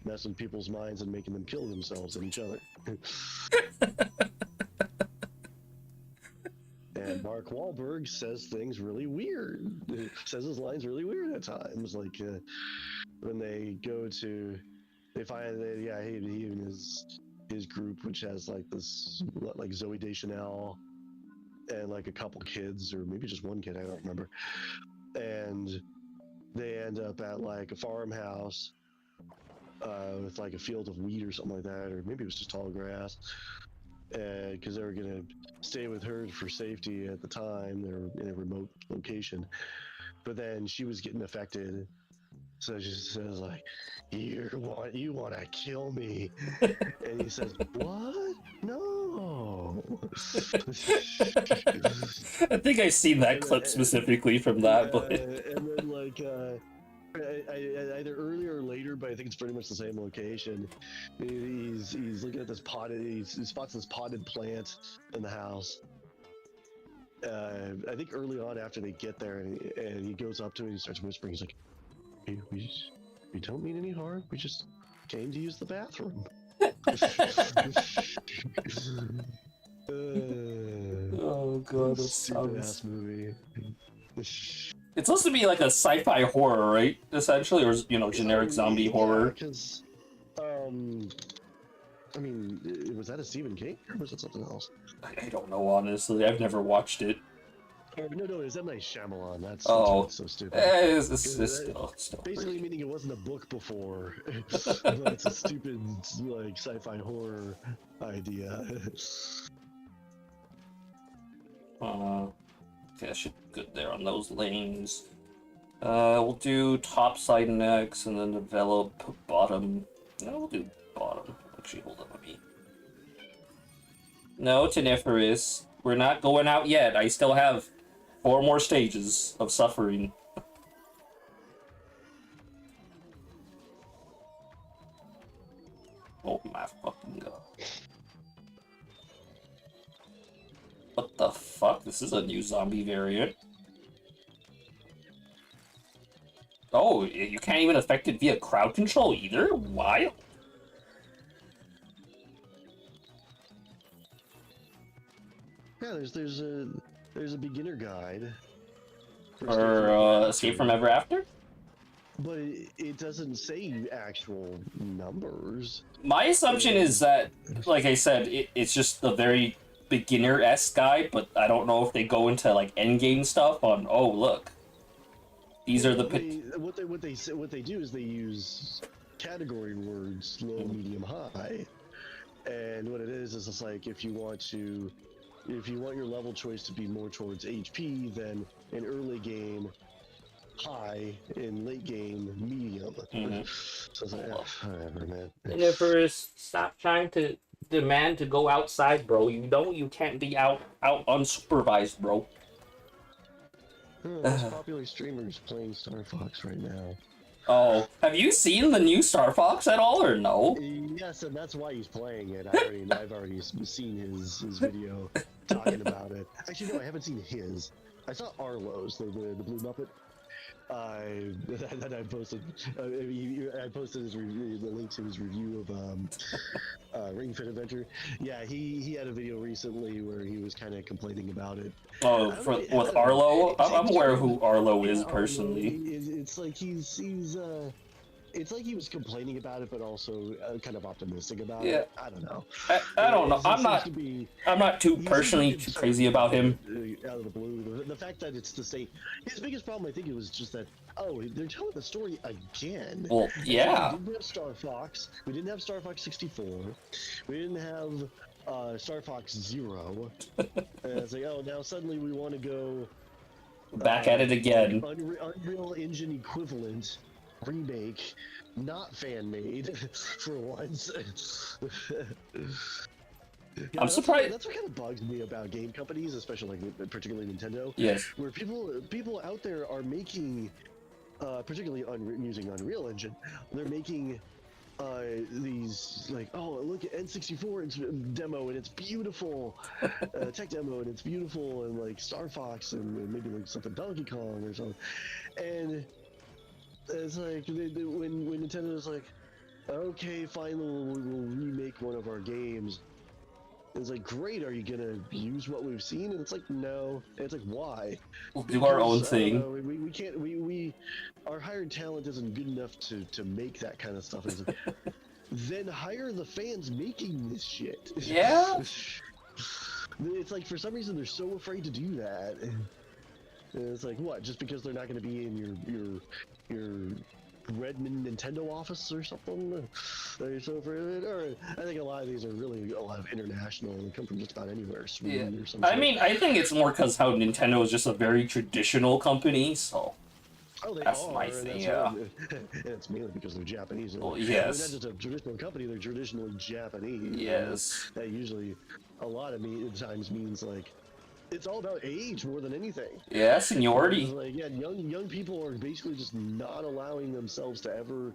messing with people's minds and making them kill themselves and each other. And Mark Wahlberg says things really weird. Says his lines really weird at times, like when they find that he and his group, which has like this like Zooey Deschanel and like a couple kids, or maybe just one kid, I don't remember, and they end up at like a farmhouse with like a field of wheat or something like that, or maybe it was just tall grass, because they were gonna stay with her for safety at the time. They were in a remote location, but then she was getting affected, so she says like, you want to kill me. And he says, what? No. I think I've seen that clip specifically from that, but and then like either earlier or later, but I think it's pretty much the same location. He's looking at this potted. He spots this potted plant in the house. I think early on after they get there, and he goes up to it and he starts whispering. He's like, "Hey, we don't mean any harm. We just came to use the bathroom." Oh god, that stupid sounds... ass movie. It's supposed to be like a sci-fi horror, right? Essentially, or generic zombie horror. Because, I mean, was that a Stephen King or was it something else? I don't know, honestly. I've never watched it. No, it was M. Night Shyamalan. That's so stupid. It's still basically meaning it wasn't a book before, but it's a stupid like sci-fi horror idea. Okay, I should be good there on those lanes. We'll do top side next, and then develop bottom. No, we'll do bottom. Actually, hold on, let me... No, Tiniferous. We're not going out yet. I still have 4 more stages of suffering. Oh my fucking god. What the fuck? This is a new zombie variant. Oh, you can't even affect it via crowd control either? Wild. Yeah, there's a beginner guide. Or Escape from Ever After? But it doesn't say actual numbers. My assumption is that, like I said, it's just a very beginner-esque guide, but I don't know if they go into like endgame stuff on, oh look, these are the... What they do is they use category words, low, medium, high. And what it is it's like if you want your level choice to be more towards HP, then in early game, high, in late game, medium. So it's like, whatever, man. UniverZ, stop trying to demand to go outside, bro. You can't be out unsupervised, bro. There's popular streamers playing Star Fox right now. Oh, have you seen the new Star Fox at all, or no? Yes, and that's why he's playing it. I've already seen his video talking about it. Actually, no, I haven't seen his. I saw Arlo's, the Blue Muppet. That I posted. I posted the link to his review of Ring Fit Adventure. Yeah, he had a video recently where he was kind of complaining about it. Oh, with Arlo? I'm aware of who Arlo is personally. It's like it's like he was complaining about it, but also kind of optimistic about it. I don't know. I don't know. I'm not too personally crazy about him. Out of the blue, the fact that it's the same. His biggest problem, I think, it was just that. Oh, they're telling the story again. Well, yeah. We didn't have Star Fox. We didn't have Star Fox 64. We didn't have Star Fox 0. And it's like, oh, now suddenly we want to go back at it again. Unreal Engine equivalent remake, not fan made for once. I'm surprised. That's what kind of bugs me about game companies, especially like particularly Nintendo. Yes. Where people out there are making, particularly using Unreal Engine, they're making these like, oh, look at N64 demo and it's beautiful, tech demo and it's beautiful, and like Star Fox and maybe like something Donkey Kong or something, and it's like when Nintendo's like, okay, fine, we'll remake one of our games. It's like, great, are you gonna use what we've seen? And it's like, no. And it's like, why? We'll do our own thing. We can't. Our hired talent isn't good enough to make that kind of stuff. And it's like, then hire the fans making this shit. Yeah. It's like, for some reason they're so afraid to do that. And it's like, what? Just because they're not going to be in your Redmond Nintendo office or something? They're so afraid of it? Or I think a lot of these are really a lot of international. They come from just about anywhere, Sweden or something. I mean, I think it's more because how Nintendo is just a very traditional company, so. Oh, they That's are, my and thing, that's yeah. and it's mainly because they're Japanese. Well, They're not yes. just a traditional company; they're traditionally Japanese, and Yes. that usually a lot of times means like it's all about age more than anything. Yeah, Because seniority. like yeah, young people are basically just not allowing themselves to ever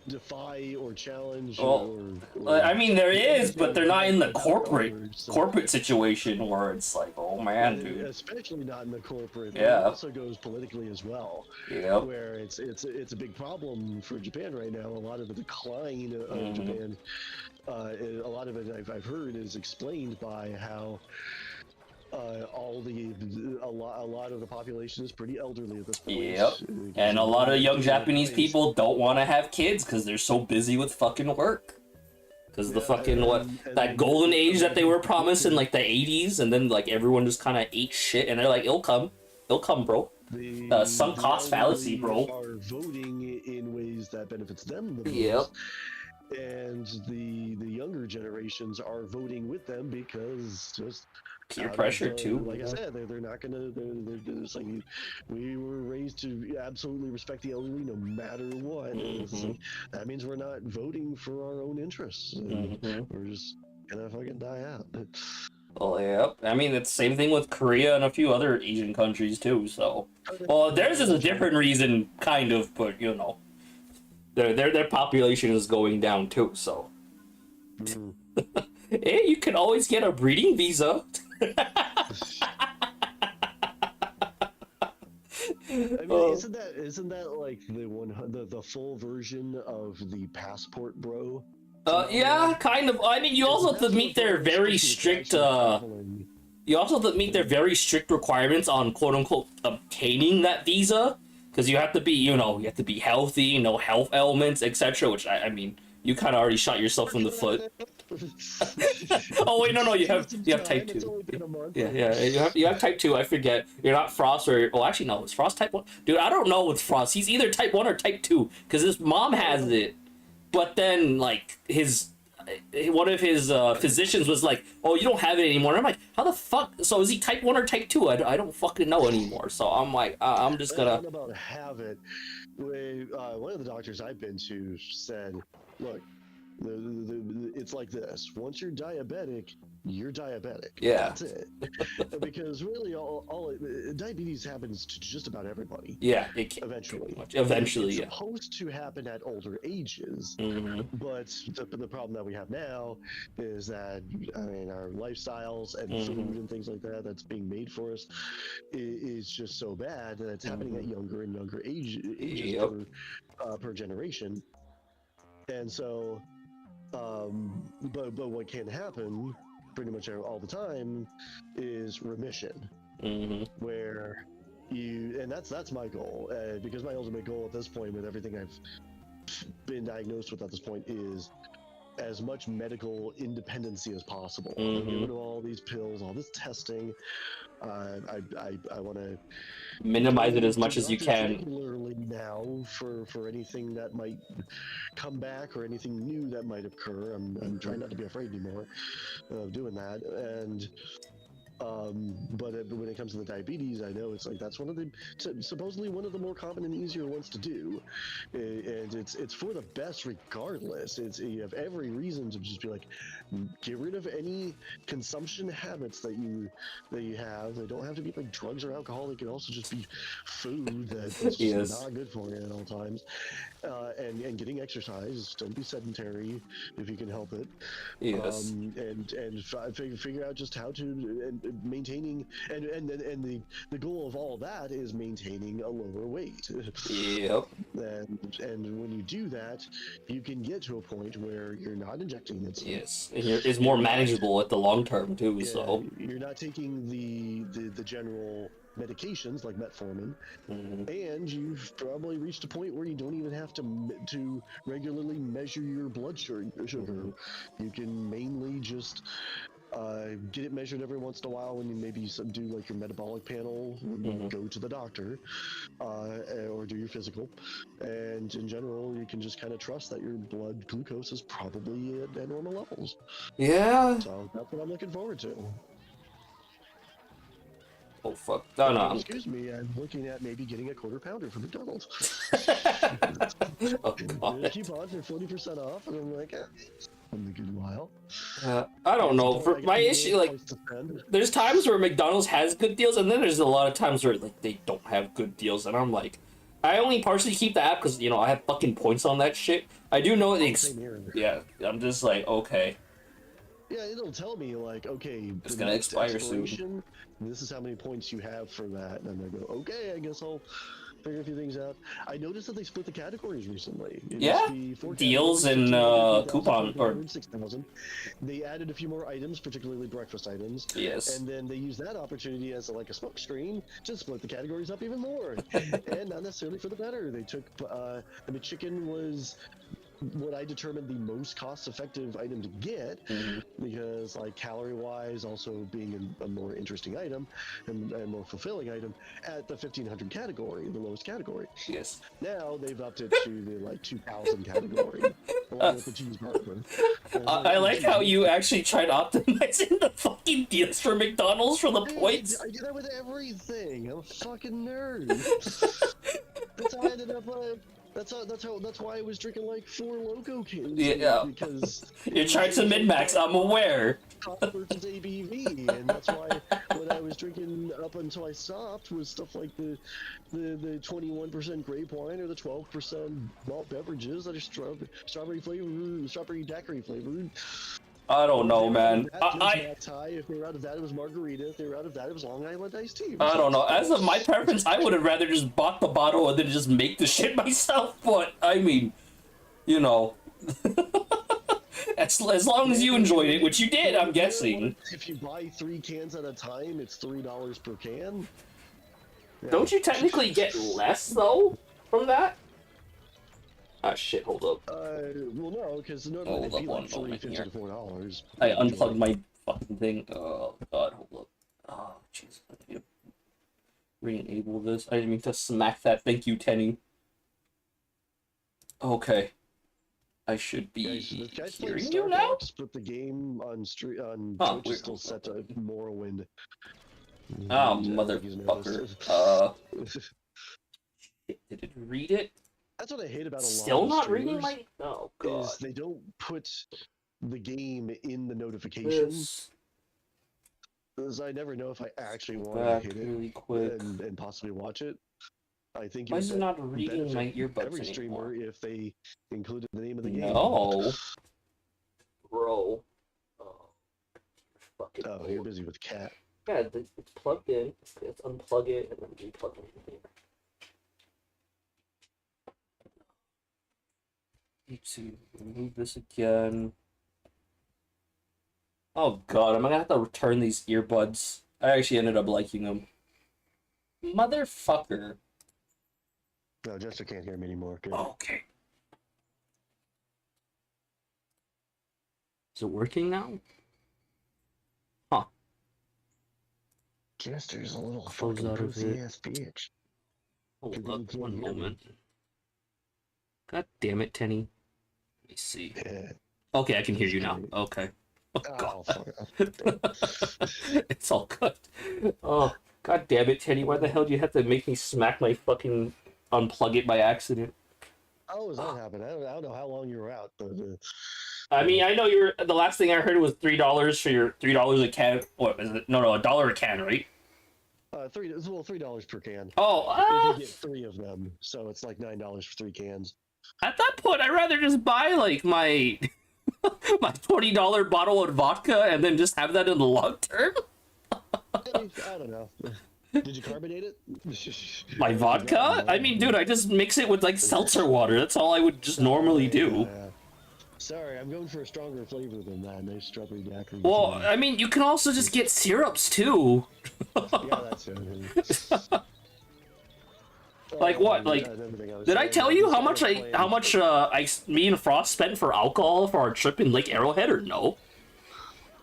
defy or challenge Well, or I mean, there do is, but anything they're not in the without corporate orders. So, corporate situation where it's like, oh man, dude. especially not in the corporate, but it Yeah. also goes politically as well, Yep. where it's a big problem for Japan right now. A lot of the decline of Hmm. Japan, a lot of it I've heard is explained by how a lot of the population is pretty elderly at this point. Yep. And a lot of young Medically in a Japanese place. people don't want to have kids because they're so busy with fucking work. Because the Yeah, fucking what and that then golden age that they were promised in broken. like the 80s, and then like everyone just kind of ate shit, and they're like, it'll come, bro. Sunk The cost fallacy, elderly bro. are voting in ways that benefits them the Yep. most, and the younger generations are voting with them because just Peer out of pressure too. like I Yeah. said, they're not gonna. They're just like we were raised to absolutely respect the elderly no matter what. And it's Hmm. like that means we're not voting for our own interests. And Hmm. we're just gonna fucking die out. Well, yep. I mean, it's the same thing with Korea and a few other Asian countries too. So, well, theirs is a different reason, kind of, but you know, their population is going down too. So, Mm. hey, you can always get a breeding visa. I mean, isn't that like the full version of the passport bro? Yeah, Phenomenon? kind of. I mean, you The also have to passport meet their bro is very supposed to strict. catch you traveling. You also have to meet their very strict requirements on quote unquote obtaining that visa, because you have to be, you have to be healthy, no health ailments, etc. Which I mean, you kind of already shot yourself in the foot. Oh wait, no, Give it some you have time. type It's 2. only been a month. Yeah, you have type 2. I forget. You're not Frost or actually no, it's Frost type 1. Dude, I don't know what's Frost. He's either type 1 or type 2 because his mom has it, but then like his one of his physicians was like, "Oh, you don't have it anymore." And I'm like, "How the fuck? So is he type 1 or type 2? I don't fucking know anymore." So I'm like, I'm just I gonna. don't know about have it. One of the doctors I've been to said, "Look, it's like this. Once you're diabetic, you're diabetic. Yeah. That's it. Because really, diabetes happens to just about everybody. Yeah, it can, Eventually, pretty much. Eventually, it's yeah. supposed to happen at older ages. Hmm. But the problem that we have now is that I mean our lifestyles and Hmm. food and things like that that's being made for us is just so bad that it's happening at younger and younger ages Yep. per generation. And so, but what can happen pretty much all the time is remission, Hmm. where and that's my goal because my ultimate goal at this point with everything I've been diagnosed with at this point is as much medical independency as possible. Get rid of all these pills, all this testing. I want to Minimize it go as to much as you doctors can. regularly now for anything that might come back or anything new that might occur. I'm trying not to be afraid anymore of doing that. And but when it comes to the diabetes, I know it's like that's one of the supposedly one of the more common and easier ones to do, and it's for the best regardless. You have every reason to just be like, get rid of any consumption habits that you have. They don't have to be like drugs or alcohol. They can also just be food that's just Yes. not good for you at all times, and getting exercise. Don't be sedentary if you can help it, Yes. and figure out just how to and maintaining and the goal of all that is maintaining a lower weight. Yep. And when you do that, you can get to a point where you're not injecting insulin. Yes. And it's more manageable at the long term too. Yeah, So. you're not taking the general medications like metformin, and you've probably reached a point where you don't even have to regularly measure your blood sugar. You can mainly just get it measured every once in a while when you maybe do like your metabolic panel, go to the doctor, or do your physical. And in general, you can just kind of trust that your blood glucose is probably at normal levels. Yeah. So that's what I'm looking forward to. Oh fuck! No, no. Excuse me, I'm looking at maybe getting a quarter pounder from McDonald's. Oh god. Keep on for 40% off, and I'm like, in a good while. I don't know. For my issue, like, there's times where McDonald's has good deals, and then there's a lot of times where like they don't have good deals, and I'm like, I only partially keep the app because I have fucking points on that shit. I do know yeah. I'm just like, okay. Yeah, it'll tell me like, okay, it's gonna expire soon. This is how many points you have for that, and I go, okay, I guess I'll figure a few things out. I noticed that they split the categories recently. Deals and coupon or 6,000. They added a few more items, particularly breakfast items. Yes. And then they used that opportunity as like a smoke screen to split the categories up even more, and not necessarily for the better. They took the McChicken was what I determined the most cost-effective item to get, because like calorie-wise, also being a more interesting item and more fulfilling item at the 1500 category, the lowest category. Yes. Now they've upped it to the like 2000 category, along with the cheeseburger. I like how you actually tried optimizing the fucking deals for McDonald's for the points. I do that with everything. I'm a fucking nerd. That's how I ended up. That's why I was drinking like 4 Loco cans. Yeah, because you're trying to min-max. I'm aware. Versus ABV, and that's why what I was drinking up until I stopped was stuff like the 21% grape wine or the 12% malt beverages that are strawberry flavored, strawberry daiquiri flavored. I don't know, man. If they were out of that, it was margarita. If they were out of that, it was Long Island iced tea. I don't know. As of my preference, I would have rather just bought the bottle and then just make the shit myself. But I mean, as long as you enjoyed it, which you did, I'm guessing. If you buy 3 cans at a time, it's $3 per can. Yeah. Don't you technically get less though from that? Ah, shit, hold up. Well, no, because normally it'd be like $3.50 to $4. I unplugged my fucking thing. Oh, God, hold up. Oh, jeez. I need to re-enable this. I didn't mean to smack that. Thank you, Tenny. Okay. I should be hearing you now? But the game on Twitch is still set to Morrowind. Oh, motherfucker. Did it read it? That's what I hate about a lot Still of not reading my... Oh, God. Is they don't put the game in the notifications. Because I never know if I actually want to hit it really quick. And possibly watch it. I think why is it not reading my earbuds every streamer anymore? If they included the name of the game. No. Bro. Oh, you're busy with cat. Yeah, it's plugged in. Let's unplug it and then replug it in here. Need to remove this again. Oh god, I'm gonna have to return these earbuds. I actually ended up liking them. Motherfucker. No, Jester can't hear me anymore. Good. Okay. Is it working now? Huh. Jester's a little fucking pussy-ass bitch. Hold up, one moment. God damn it, Tenny. Let me see. Yeah. Okay, I can hear you now. Okay. Oh, God. It's all good. Oh, god damn it, Tenny. Why the hell do you have to make me smack my fucking unplug it by accident? How was that happen? I don't know how long you were out, but... I mean, I know you were... The last thing I heard was $3 for your $3 a can... What is it? No, $1 a can, right? $3 per can. Oh, you get 3 of them, so it's like $9 for 3 cans. At that point, I'd rather just buy, like, my... my $20 bottle of vodka and then just have that in the long term? I don't know. Did you carbonate it? My vodka? I mean, dude, I just mix it with, like, seltzer water. That's all I would just normally do. Sorry, I'm going for a stronger flavor than that. Nice strawberry daiquiri. Well, I mean, you can also just get syrups, too. Yeah, that's it. Like what? Like, did I tell you how much me and Frost spent for alcohol for our trip in Lake Arrowhead, or no?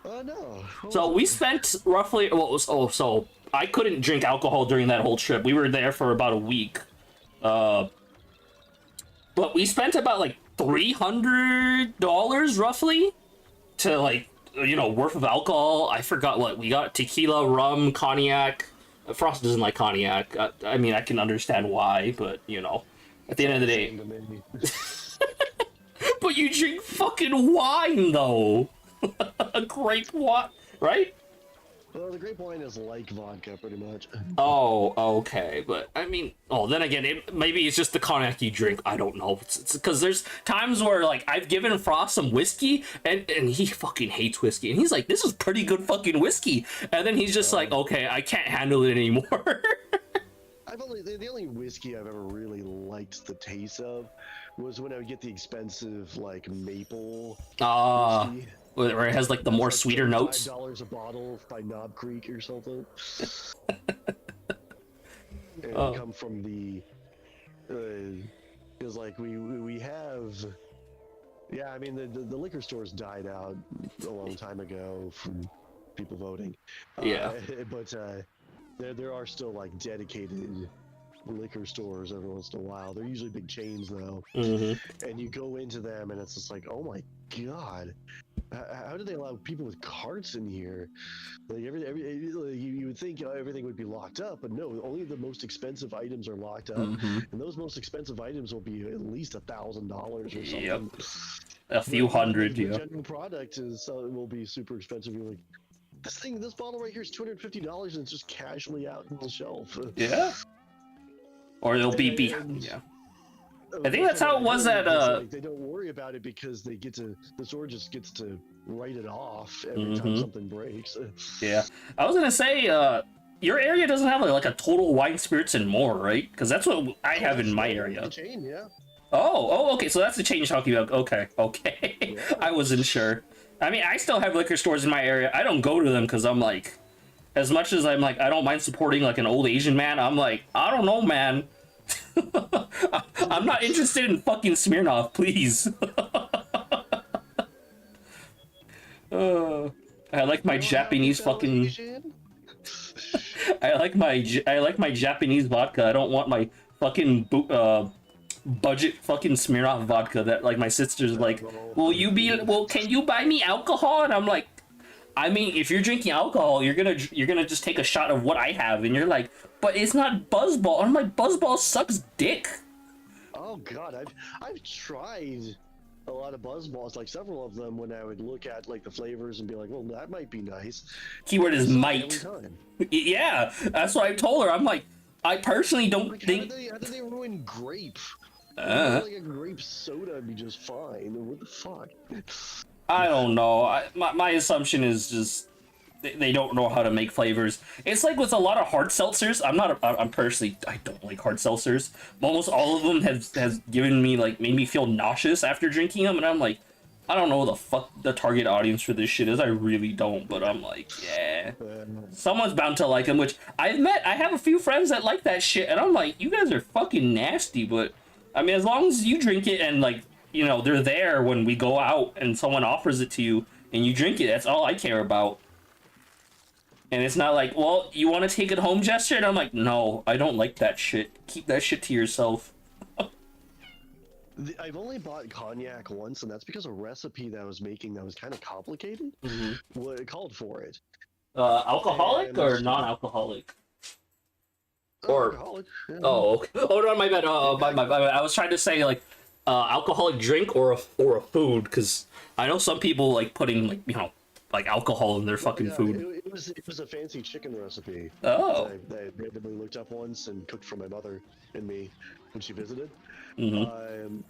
No. So we spent roughly. So I couldn't drink alcohol during that whole trip. We were there for about a week, but we spent about like $300 roughly to worth of alcohol. I forgot what we got: tequila, rum, cognac, Frost doesn't like cognac. I mean, I can understand why, but you know, at the end of the day. But you drink fucking wine though. A grape wine, right? Well, the grape wine is like vodka, pretty much. Oh, okay, but I mean, oh, then again, maybe it's just the cognac you drink. I don't know. It's because there's times where like I've given Frost some whiskey, and he fucking hates whiskey, and he's like, "This is pretty good fucking whiskey," and then he's just like, "Okay, I can't handle it anymore." The only whiskey I've ever really liked the taste of was when I would get the expensive like maple whiskey. Where it has like the more sweeter notes. $5 a bottle by Knob Creek or something. And come from the, because like we have, yeah. I mean the liquor stores died out a long time ago from people voting. Yeah. But there are still like dedicated liquor stores every once in a while. They're usually big chains though. Mm-hmm. And you go into them and it's just like, oh my god. How do they allow people with carts in here? Like you would think everything would be locked up, but no, only the most expensive items are locked up, and those most expensive items will be at least $1,000 or something. Yep. A few hundred, The general product will be super expensive. You're like, this bottle right here is $250, and it's just casually out on the shelf. Yeah. Or they'll be yeah. I think that's how it was at like, they don't worry about it because the store just gets to write it off every time something breaks. Yeah, I was gonna say your area doesn't have like a Total Wine, Spirits and More, right? Because that's what I have in my area. Chain, yeah. Oh, okay. So that's the chain you're talking about. Okay. Yeah. I wasn't sure. I mean, I still have liquor stores in my area. I don't go to them because I'm like, as much as I'm like, I don't mind supporting like an old Asian man. I'm like, I don't know, man. I'm not interested in fucking Smirnoff, please. I like my Japanese fucking. I like my Japanese vodka. I don't want my fucking budget fucking Smirnoff vodka that like my sister's like, can you buy me alcohol? And I'm like, I mean, if you're drinking alcohol, you're gonna just take a shot of what I have, and you're like, but it's not Buzzball. I'm like, Buzzball sucks dick. Oh god, I've tried a lot of Buzzballs, like several of them, when I would look at like the flavors and be like, well, that might be nice. Keyword is might. Yeah, that's what I told her. I'm like, I personally don't think. How did they ruin grape? Like a grape soda would be just fine. What the fuck? I don't know. My assumption is just they don't know how to make flavors. It's like with a lot of hard seltzers. I'm personally, I don't like hard seltzers. Almost all of them has given me like, made me feel nauseous after drinking them, and I'm like, I don't know what the fuck the target audience for this shit is. I really don't, but I'm like, yeah, someone's bound to like them. Which I have a few friends that like that shit, and I'm like, you guys are fucking nasty. But I mean, as long as you drink it and like, you know, they're there when we go out and someone offers it to you and you drink it. That's all I care about. And it's not like, well, you want to take it home, Jester? And I'm like, no, I don't like that shit. Keep that shit to yourself. I've only bought cognac once, and that's because a recipe that I was making that was kind of complicated. What it called for it. Alcoholic or non-alcoholic? Or alcoholic. Yeah. Oh, okay. Oh no, my bad. My bad. I was trying to say like alcoholic drink or a food, because I know some people like putting like, you know, like alcohol in their fucking food. It was a fancy chicken recipe. Oh. That I randomly looked up once and cooked for my mother and me when she visited. And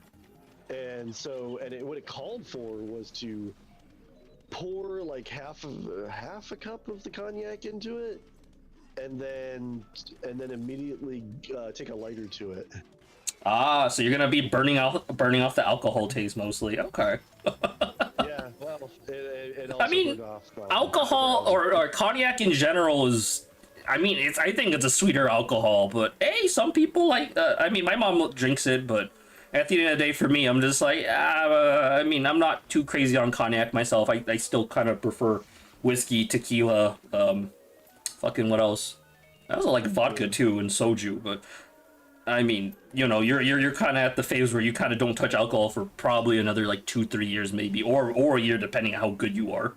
what it called for was to pour like half a cup of the cognac into it, and then immediately take a lighter to it. Ah, so you're gonna be burning off the alcohol taste mostly. Okay. Yeah, well, it also I mean, off, alcohol or cognac in general is, I mean, I think it's a sweeter alcohol, but hey, some people like. I mean, my mom drinks it, but at the end of the day, for me, I'm just like, I mean, I'm not too crazy on cognac myself. I still kind of prefer whiskey, tequila, fucking what else? I also like vodka too and soju, but I mean, you know, you're kind of at the phase where you kind of don't touch alcohol for probably another like 2-3 years maybe, or a year depending on how good you are.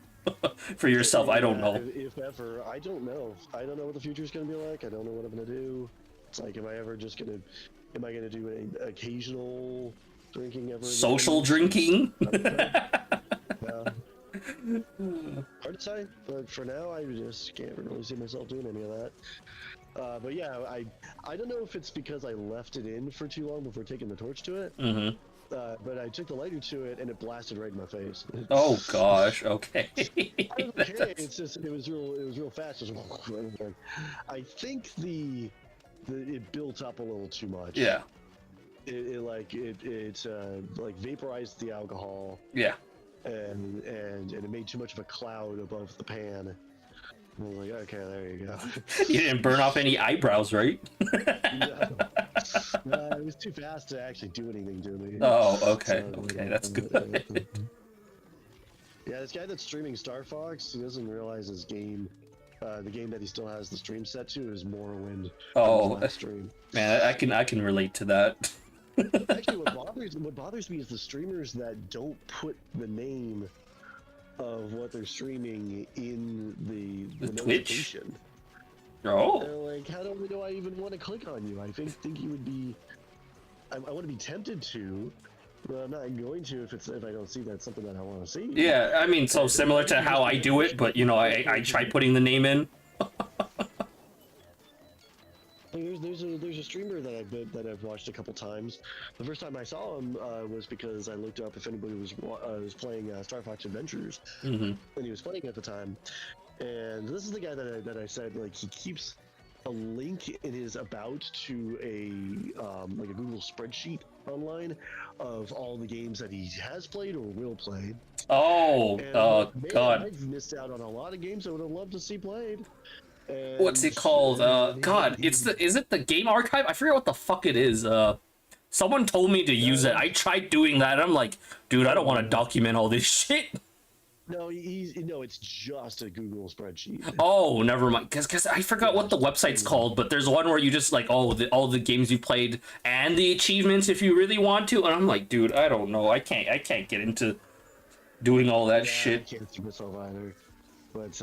For yourself, I don't know. If ever, I don't know. I don't know what the future's gonna be like. I don't know what I'm gonna do. It's like, am I gonna do an occasional drinking ever? Social again? drinking? Yeah. Hard to say, but for now, I just can't really see myself doing any of that. But yeah, I don't know if it's because I left it in for too long before taking the torch to it. Mm-hmm. But I took the lighter to it and it blasted right in my face. Oh gosh. Okay. Okay, it's just it was real fast. I think it built up a little too much. Yeah. It like vaporized the alcohol. Yeah. And it made too much of a cloud above the pan. I was like, okay, there you go. You didn't burn off any eyebrows, right? No, it was too fast to actually do anything to me. Oh, okay. So, Okay, that's good. Yeah, this guy that's streaming Star Fox, he doesn't realize his game, the game that he still has the stream set to is Morrowind. Oh, stream. Man, I can relate to that. Actually, what bothers me is the streamers that don't put the name of what they're streaming in the Twitch. notification. Oh. They're like, how do I even want to click on you? I think you would be. I want to be tempted to, but I'm not going to if I don't see that's something that I want to see. Yeah, I mean, so similar to how I do it, but you know, I try putting the name in. There's a streamer that I've watched a couple times. The first time I saw him was because I looked up if anybody was playing Star Fox Adventures, when he was playing at the time. And this is the guy that I said, like, he keeps a link in his about to like a Google spreadsheet online of all the games that he has played or will play. Oh, Man, God. I've missed out on a lot of games I would have loved to see played. And What's it called? God, is it the game archive? I forget what the fuck it is. Someone told me to use it. I tried doing that, and I'm like, dude, I don't want to document all this shit. No, it's just a Google spreadsheet. Oh, never mind. Cause I forgot what the website's called, but there's one where you just like all the games you played and the achievements if you really want to. And I'm like, dude, I don't know. I can't get into doing all that shit. I can't see myself either. But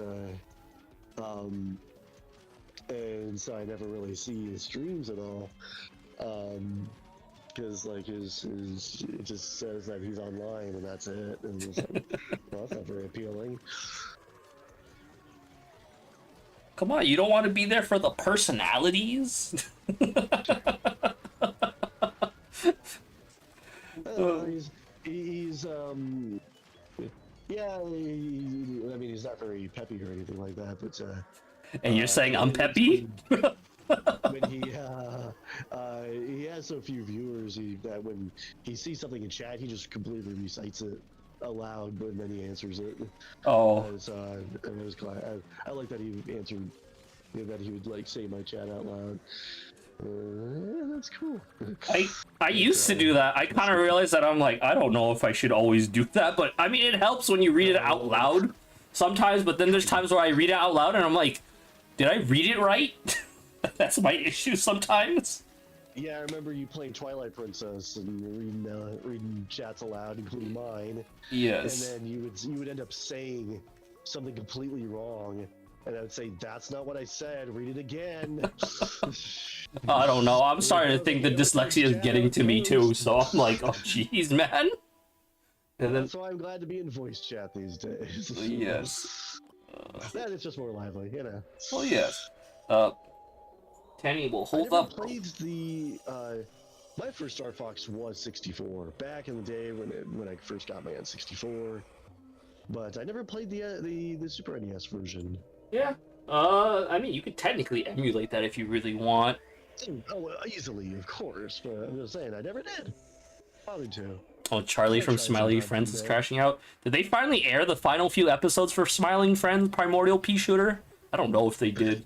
and so I never really see his streams at all. Because like it just says that he's online and that's it, and it's like, well, that's not very appealing. Come on, you don't want to be there for the personalities? He's yeah, I mean, he's not very peppy or anything like that, but And you're saying I'm peppy? When he has so few viewers that when he sees something in chat, he just completely recites it aloud, but then he answers it. Oh. And it was glad. I like that he answered, that he would like say my chat out loud. That's cool. I used to do that. I kind of realized that I'm like, I don't know if I should always do that, but I mean, it helps when you read it out loud sometimes, but then there's times where I read it out loud and I'm like, did I read it right? That's my issue sometimes. Yeah, I remember you playing Twilight Princess and reading chats aloud, including mine. Yes. And then you would end up saying something completely wrong, and I would say, "That's not what I said. Read it again." I don't know. I'm starting to think the dyslexia is getting to me too. So I'm like, oh jeez, man. And then, that's why I'm glad to be in voice chat these days. Yes. That it's just more lively, you know. Well, yes. Tanny will hold I up. played the my first Star Fox was 64 back in the day when I first got my N64, but I never played the Super NES version. Yeah. I mean, you could technically emulate that if you really want. Oh, well, easily, of course, but I'm just saying I never did. Bothered to. Oh, Charlie from Smiling Friends is crashing out. Did they finally air the final few episodes for Smiling Friends Primordial Pea Shooter? I don't know if they did.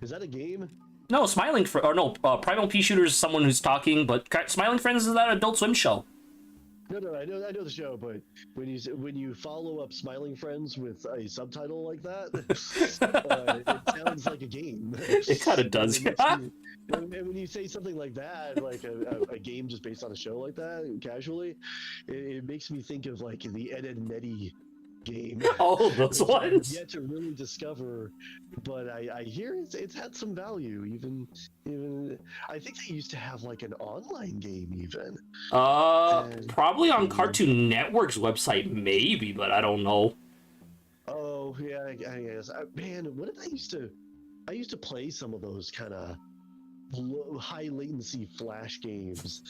Is that a game? No, Primal Pea Shooter is someone who's talking, but Smiling Friends is that Adult Swim show. No, I know the show, but when you follow up Smiling Friends with a subtitle like that, it sounds like a game. It kind of does. It And when you say something like that, like a game just based on a show like that, casually, it makes me think of like the Ed, Edd n Eddy game. Oh, those which I've ones? yet to really discover, but I hear it's had some value. Even I think they used to have like an online game even. And, Probably on Cartoon Network's website, maybe, but I don't know. oh yeah, I guess. Man, what did I used to? I used to play some of those kind of high latency flash games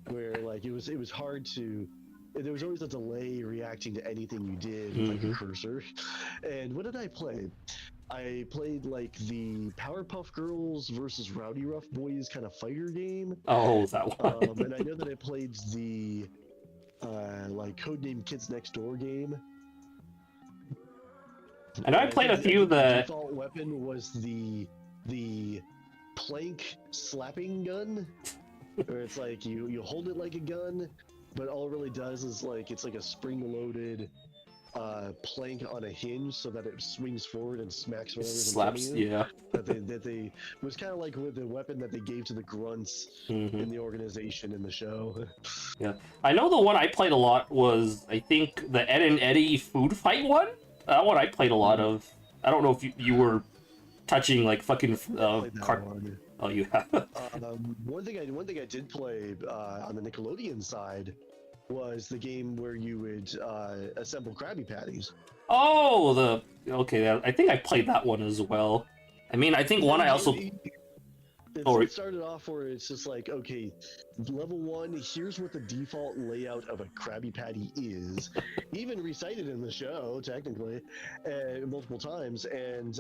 where like it was hard to. There was always a delay reacting to anything you did with like a cursor. And what did I play? I played like the Powerpuff Girls versus Rowdy Rough Boys kind of fighter game. Oh, that one. And I know that I played the like Codename Kids Next Door game. I know I played a few of the... The default weapon was the plank slapping gun, where it's like you hold it like a gun, but all it really does is like it's like a spring-loaded plank on a hinge, so that it swings forward and smacks whatever's slaps. in front of you. Yeah. That they was kind of like with the weapon that they gave to the grunts in the organization in the show. Yeah, I know the one I played a lot was, I think, the Ed and Eddie food fight one. That one I played a lot of. I don't know if you were touching like fucking One. Oh, you have. One thing I did play on the Nickelodeon side was the game where you would assemble Krabby Patties. Oh, okay. I think I played that one as well. I mean, I think one I also. It started off where it's just like, okay, level 1, here's what the default layout of a Krabby Patty is, even recited in the show, technically, multiple times, and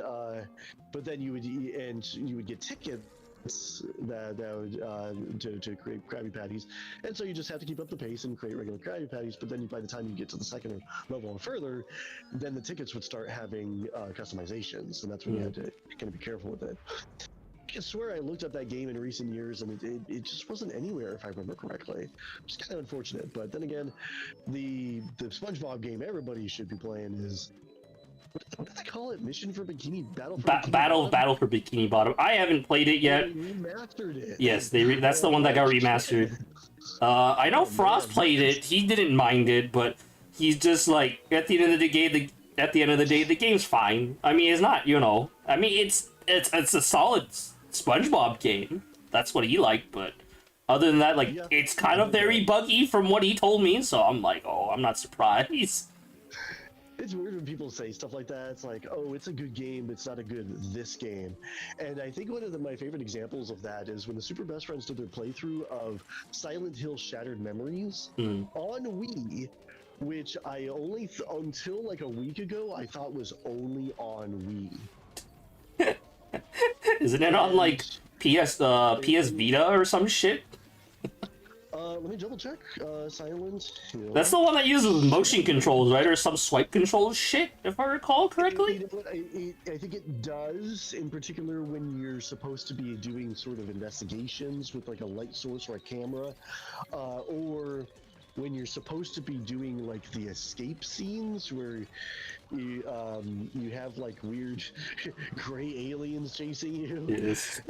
but then you would get tickets that would to create Krabby Patties, and so you just have to keep up the pace and create regular Krabby Patties. But then by the time you get to the second level and further, then the tickets would start having customizations, and that's when you had to kind of be careful with it. I swear I looked up that game in recent years and it just wasn't anywhere, if I remember correctly. It's kind of unfortunate, but then again, the SpongeBob game everybody should be playing is, what do they call it? Mission for Bikini Battle for Bikini Bottom? Battle for Bikini Bottom. I haven't played it yet. They remastered it. Yes, that's the one that got remastered. I know Frost played it. He didn't mind it, but he's just like, at the end of the day, the game's fine. I mean, it's not, I mean, it's a solid SpongeBob game. That's what he liked, but other than that, like, it's kind of very buggy from what he told me, so I'm like, oh, I'm not surprised. It's weird when people say stuff like that. It's like, oh, it's a good game, but it's not a good this game. And I think one of my favorite examples of that is when the Super Best Friends did their playthrough of Silent Hill Shattered Memories on Wii, which I only, until like a week ago, I thought was only on Wii. Isn't it on like PS Vita or some shit? Let me double check. Silent Hill. That's the one that uses motion controls, right? Or some swipe controls shit, if I recall correctly? I think it does, in particular when you're supposed to be doing sort of investigations with like a light source or a camera, or when you're supposed to be doing like the escape scenes where you have like weird gray aliens chasing you. Yes.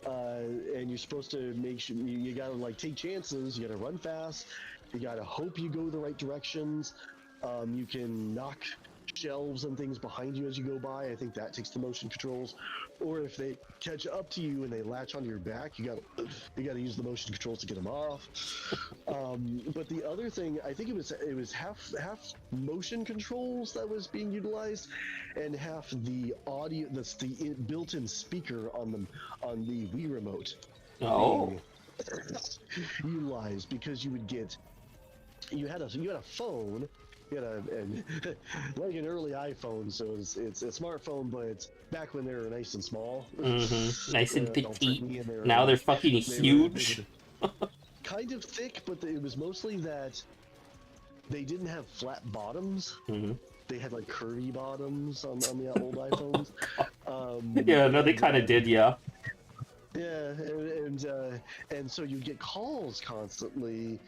and you're supposed to make sure you gotta like take chances. You gotta run fast. You gotta hope you go the right directions. You can knock shelves and things behind you as you go by. I think that takes the motion controls. Or if they catch up to you and they latch onto your back, you gotta use the motion controls to get them off. But the other thing, I think it was half motion controls that was being utilized, and half the audio. That's the built-in speaker on the Wii remote. Oh. Utilized because you had a phone. Like an early iPhone, so it's a smartphone, but it's back when they were nice and small. Nice and petite. Now they're fucking huge. Kind of thick, but it was mostly that they didn't have flat bottoms. They had like curvy bottoms on the old iPhones. Yeah, no, they kind of did, yeah. Yeah, and so you get calls constantly,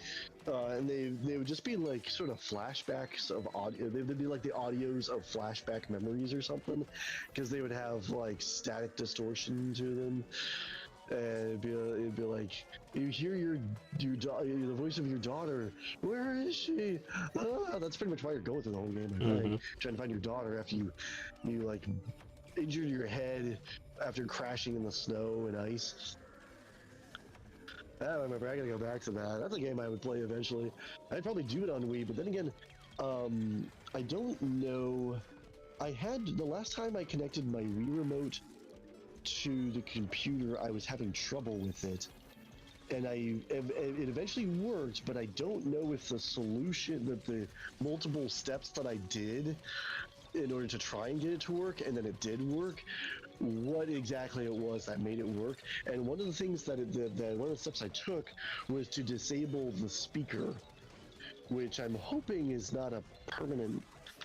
and they would just be like sort of flashbacks of audio. They'd be like the audios of flashback memories or something, because they would have like static distortion to them. And it'd be like you hear the voice of your daughter. Where is she? Ah, that's pretty much why you're going through the whole game. Like, trying to find your daughter after you like injured your head after crashing in the snow and ice. I don't remember. I gotta go back to that. That's a game I would play eventually. I'd probably do it on Wii, but then again, I don't know. I had the last time I connected my Wii remote to the computer, I was having trouble with it, and it eventually worked, but I don't know if the solution, that the multiple steps that I did in order to try and get it to work, and then it did work, what exactly it was that made it work. And one of the things that one of the steps I took was to disable the speaker, which I'm hoping is not a permanent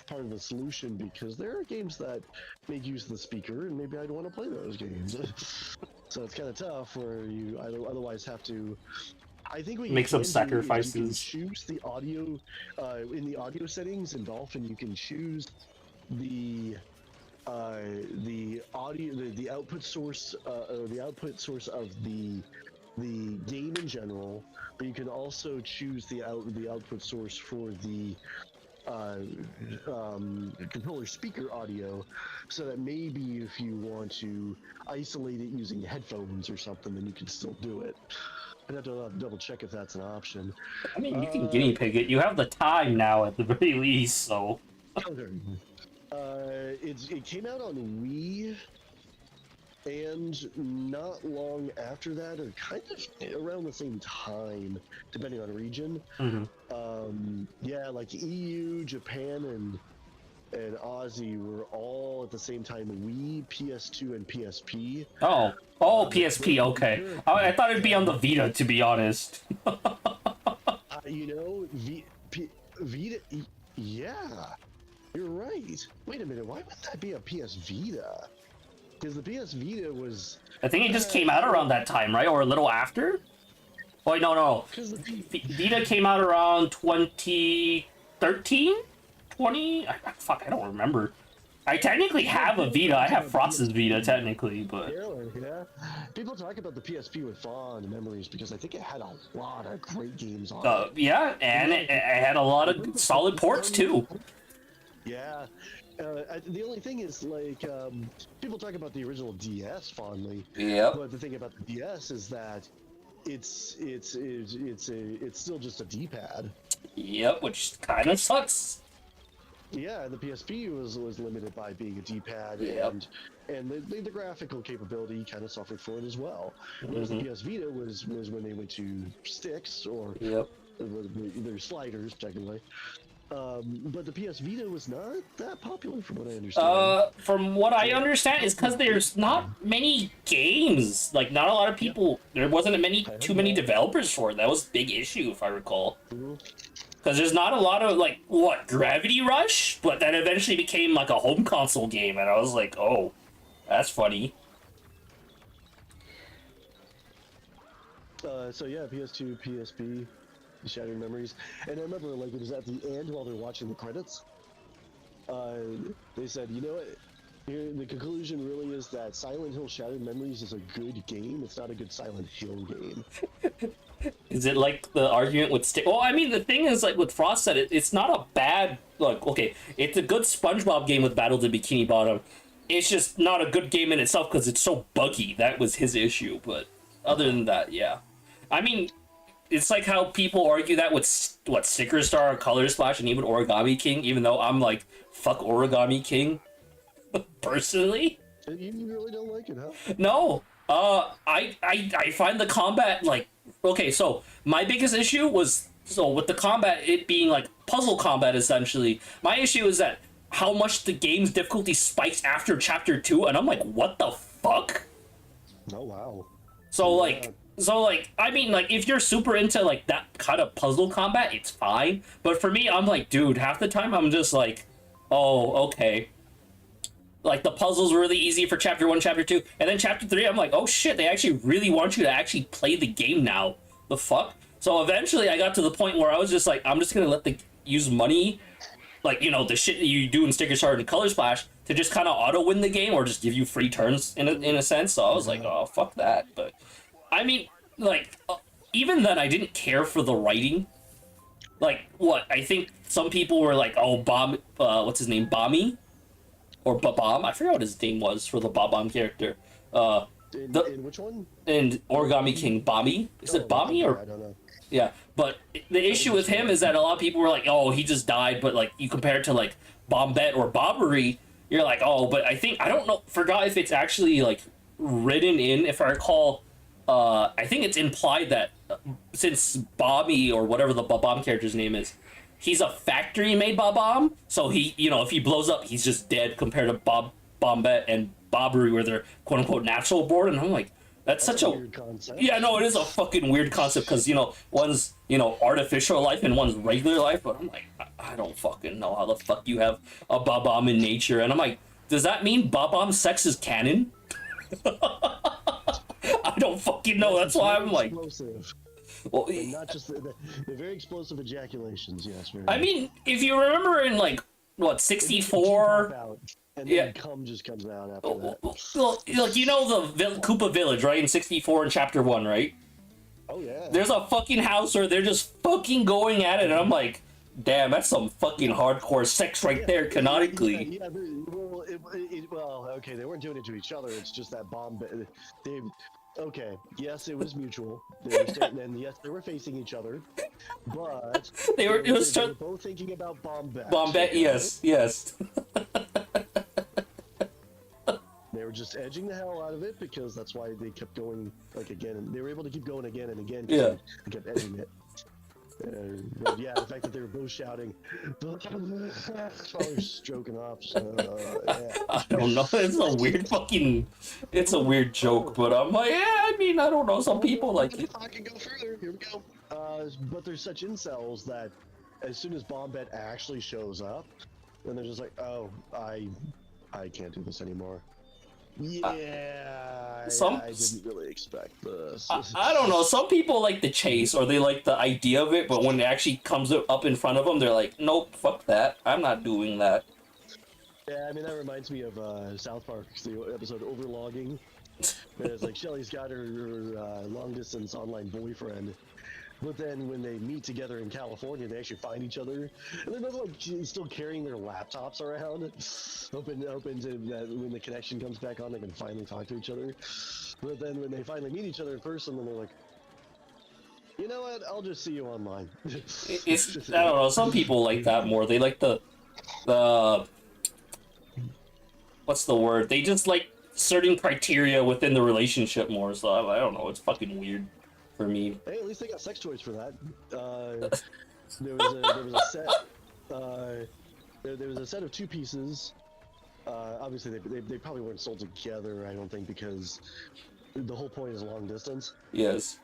part of the solution, because there are games that make use of the speaker, and maybe I'd want to play those games. So it's kind of tough, where you otherwise have to. I think what you make some can do is sacrifices. you can choose the audio in the audio settings in Dolphin. You can choose the audio, the output source, or the output source of the game in general, but you can also choose the output source for the controller speaker audio, so that maybe if you want to isolate it using headphones or something, then you can still do it. I'd have to double check if that's an option. I mean, you can guinea pig it. You have the time now at the very least, so. Okay. It came out on Wii, and not long after that, or kind of around the same time, depending on region. Yeah, like EU, Japan, and Aussie were all at the same time Wii, PS2, and PSP. Oh, PSP. Okay, I thought it'd be on the Vita, to be honest. You know, Vita. Yeah, you're right. Wait a minute. Why would that be a PS Vita? Because the PS Vita was. I think it just came out around that time, right? Or a little after? Oh, no. Vita came out around 2013? 20? Fuck, I don't remember. I technically have a Vita. I have Frost's Vita, technically, but... Yeah. People talk about the PSP with fond memories, because I think it had a lot of great games on it. Yeah, and it had a lot of solid ports, too. Yeah. The only thing is, like, people talk about the original DS fondly. Yep. But the thing about the DS is that it's still just a D-pad. Yep, which kind of sucks. Yeah, the PSP was limited by being a D-pad, yep. and the graphical capability kind of suffered for it as well. Whereas the PS Vita was when they went to sticks, or they're sliders technically. But the PS Vita was not that popular, from what I understand. From what I understand, is because there's not many games. Like, not a lot of people. There wasn't too many developers for it. That was a big issue, if I recall. Because there's not a lot of, like, Gravity Rush? But that eventually became, like, a home console game, and I was like, oh, that's funny. So yeah, PS2, PSP, Shattered Memories. And I remember, like, it was at the end while they're watching the credits. They said, you know what? Here, the conclusion really is that Silent Hill Shattered Memories is a good game. It's not a good Silent Hill game. Is it like the argument with Well, I mean, the thing is, like, with Frost said, it's not a bad... Look, okay, it's a good SpongeBob game with Battle to Bikini Bottom. It's just not a good game in itself because it's so buggy. That was his issue, but other than that, yeah. I mean, it's like how people argue that with, Sticker Star, Color Splash, and even Origami King, even though I'm like, fuck Origami King, personally. You really don't like it, huh? No. I find the combat, like... Okay, so my biggest issue was... So with the combat, it being like puzzle combat, essentially, my issue is that how much the game's difficulty spikes after Chapter 2, and I'm like, what the fuck? Oh, wow. So, I mean, like, if you're super into, like, that kind of puzzle combat, it's fine. But for me, I'm like, dude, half the time I'm just like, oh, okay. Like, the puzzles were really easy for chapter 1, chapter 2, and then chapter 3, I'm like, oh shit, they actually really want you to actually play the game now. The fuck? So eventually I got to the point where I was just like, I'm just gonna let the use money, like, you know, the shit that you do in Sticker Shard and Color Splash, to just kind of auto win the game or just give you free turns in a sense. So I was like, oh, fuck that. But I mean, like, even then I didn't care for the writing. Like, what? I think some people were like, oh, what's his name? Bommy? Or Babam? I forgot what his name was for the Babam character. In which one? And Origami King Bami. Is it Bami or? I don't know. Yeah, but the issue with him is that a lot of people were like, oh, he just died, but like you compare it to like Bombette or Bobbery, you're like, oh, but I don't know, forgot if it's actually like written in, if I recall, I think it's implied that since Bobby or whatever the Babam character's name is, he's a factory made Babam, so he, you know, if he blows up, he's just dead compared to Bombette and Bobbery where they're quote unquote natural born, and I'm like, that's such a weird concept. Yeah, no, it is a fucking weird concept because, you know, one's, you know, artificial life and one's regular life, but I'm like, I don't fucking know how the fuck you have a Babam in nature, and I'm like, does that mean Babam sex is canon? I don't fucking know, that's why I'm like... Explosive. Well, and not just the very explosive ejaculations, yes. Very I mean, if you remember in, like, what, 64... And then cum just comes out after that. Well, like, you know the Koopa Village, right? In 64 in Chapter 1, right? Oh, yeah. There's a fucking house where they're just fucking going at it, and I'm like, damn, that's some fucking hardcore sex right there, canonically. Yeah, well, okay, they weren't doing it to each other, it's just that okay, yes, it was mutual. And yes, they were facing each other, but they were both thinking about Bombette. Bombette, yes. They were just edging the hell out of it because that's why they kept going like again, and they were able to keep going again and again. Yeah, they kept edging it. But yeah, the fact that they were both shouting, probably stroking off. Yeah. I don't know. It's a weird joke, but I'm like, yeah. I mean, I don't know. Some people like it. I can go further. Here we go. But there's such incels that as soon as Bombette actually shows up, then they're just like, oh, I can't do this anymore. Yeah, I didn't really expect this. I don't know. Some people like the chase, or they like the idea of it, but when it actually comes up in front of them, they're like, nope, fuck that. I'm not doing that. Yeah, I mean, that reminds me of South Park, the episode Overlogging. It's like Shelly's got her long-distance online boyfriend. But then when they meet together in California, they actually find each other, and they're both like still carrying their laptops around, hoping to that when the connection comes back on, they can finally talk to each other. But then when they finally meet each other in person, then they're like, you know what? I'll just see you online. I don't know. Some people like that more. They like the what's the word? They just like certain criteria within the relationship more. So I don't know. It's fucking weird. For me. Hey, at least they got sex toys for that. There was a set. There was a set of 2 pieces. Obviously, they probably weren't sold together. I don't think, because the whole point is long distance. Yes.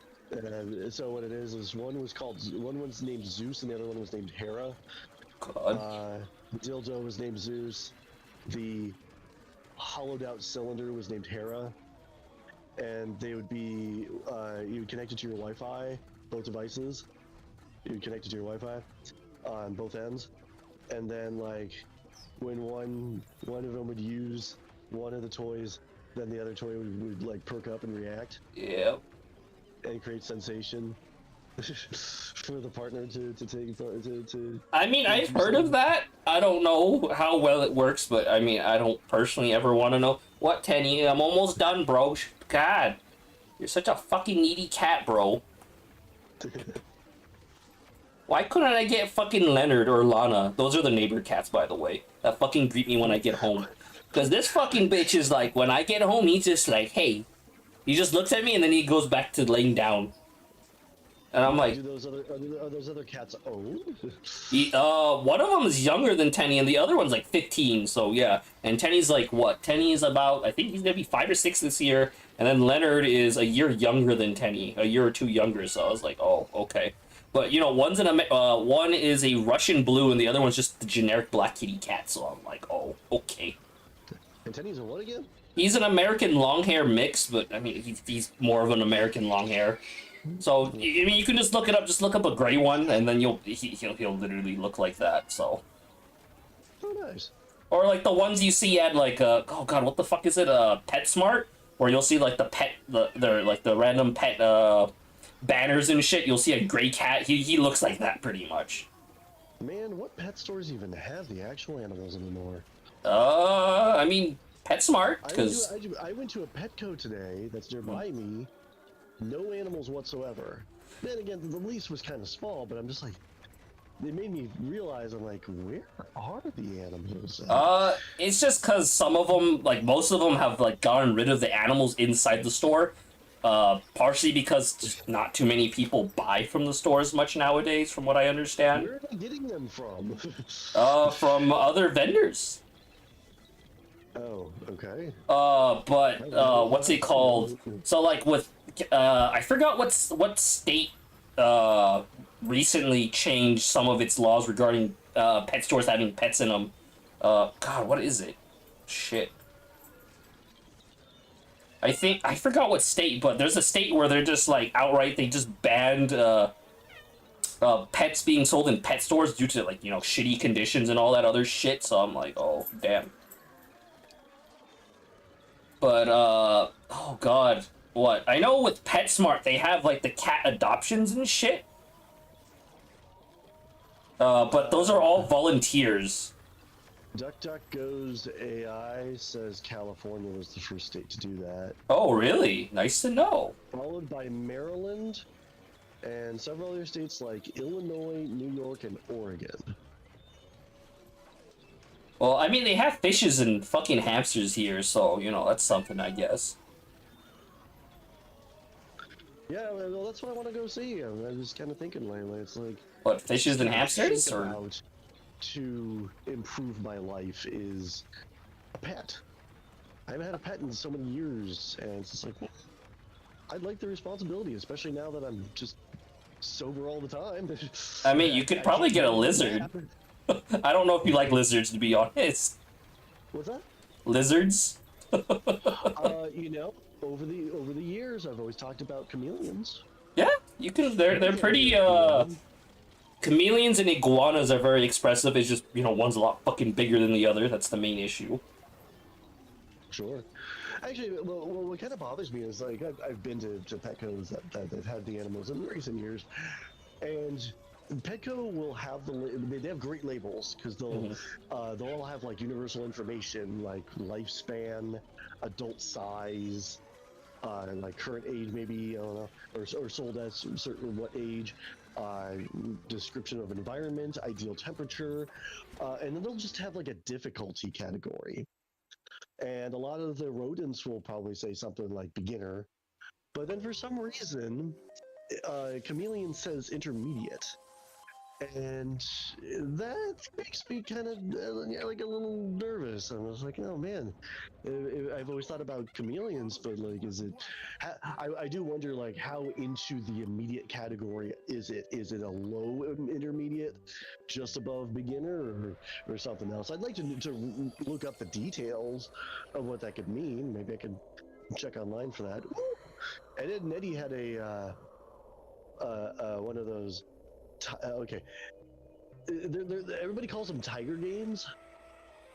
So what it is one was named Zeus and the other one was named Hera. God. The dildo was named Zeus. The hollowed out cylinder was named Hera. And they would be, you would connect it to your Wi-Fi, both devices. You would connect it to your Wi-Fi on both ends. And then, like, when one of them would use one of the toys, then the other toy would like, perk up and react. Yep. And create sensation for the partner to take, to... I mean, I've heard of that. I don't know how well it works, but, I mean, I don't personally ever want to know. What, Tenny? I'm almost done, bro. God, you're such a fucking needy cat, bro. Why couldn't I get fucking Leonard or Lana? Those are the neighbor cats, by the way, that fucking greet me when I get home. Because this fucking bitch is like, when I get home, he's just like, hey. He just looks at me and then he goes back to laying down. And I'm like... are those other cats old? One of them is younger than Tenny, and the other one's like 15, so yeah. And Tenny's like, what? Tenny's about, I think he's gonna be 5 or 6 this year, and then Leonard is a year younger than Tenny, a year or 2 younger, so I was like, oh, okay. But, you know, one is a Russian blue, and the other one's just the generic black kitty cat, so I'm like, oh, okay. And Teddy's a what again? He's an American long hair mix, but I mean, he's more of an American long hair. So I mean, you can just look it up. Just look up a gray one, and then he'll literally look like that. So. Oh, nice. Or like the ones you see at like oh god, what the fuck is it? PetSmart, where you'll see like the random pet banners and shit. You'll see a gray cat. He looks like that pretty much. Man, what pet stores even have the actual animals anymore? I mean, PetSmart, because I went to a Petco today that's nearby me. No animals whatsoever. Then again, the lease was kind of small, but I'm just like, they made me realize, I'm like, where are the animals? it's just because some of them, like most of them, have like gotten rid of the animals inside the store. Partially because just not too many people buy from the stores much nowadays, from what I understand. Where are they getting them from? From other vendors. Oh, okay. But what's it called? So like with I forgot what state recently changed some of its laws regarding pet stores having pets in them. God, what is it? Shit. I forgot what state, but there's a state where they're just like outright they just banned pets being sold in pet stores due to like, you know, shitty conditions and all that other shit. So I'm like, oh damn. But oh god, what? I know with PetSmart they have like the cat adoptions and shit. But those are all volunteers. DuckDuckGo's AI says California was the first state to do that. Oh, really? Nice to know. Followed by Maryland and several other states like Illinois, New York, and Oregon. Well, I mean, they have fishes and fucking hamsters here, so, you know, that's something, I guess. Yeah, well, that's what I want to go see. I was kind of thinking lately, it's like... What, fishes and hamsters? Or... to improve my life is a pet. I haven't had a pet in so many years, and it's just like, well, I'd like the responsibility, especially now that I'm just sober all the time. I mean, you could probably get a lizard. I don't know if you like lizards, to be honest. What's that? Lizards? You know, over the years, I've always talked about chameleons. Yeah, you can. They're pretty. Chameleons and iguanas are very expressive. It's just, you know, one's a lot fucking bigger than the other. That's the main issue. Sure. Actually, well what kind of bothers me is, like, I've been to Petcos that have the animals in recent years, and Petco will have they have great labels because they'll all have like universal information like lifespan, adult size, like current age, maybe, I don't know, or sold at certain what age, description of environment, ideal temperature, and then they'll just have like a difficulty category. And a lot of the rodents will probably say something like beginner, but then for some reason, Chameleon says intermediate. And that makes me kind of like a little nervous. I was like, oh man, I've always thought about chameleons, but like, is it? I do wonder, like, how into the immediate category is it? Is it a low intermediate, just above beginner, or something else? I'd like to look up the details of what that could mean. Maybe I could check online for that. And Eddie had a one of those. Okay, everybody calls them Tiger games,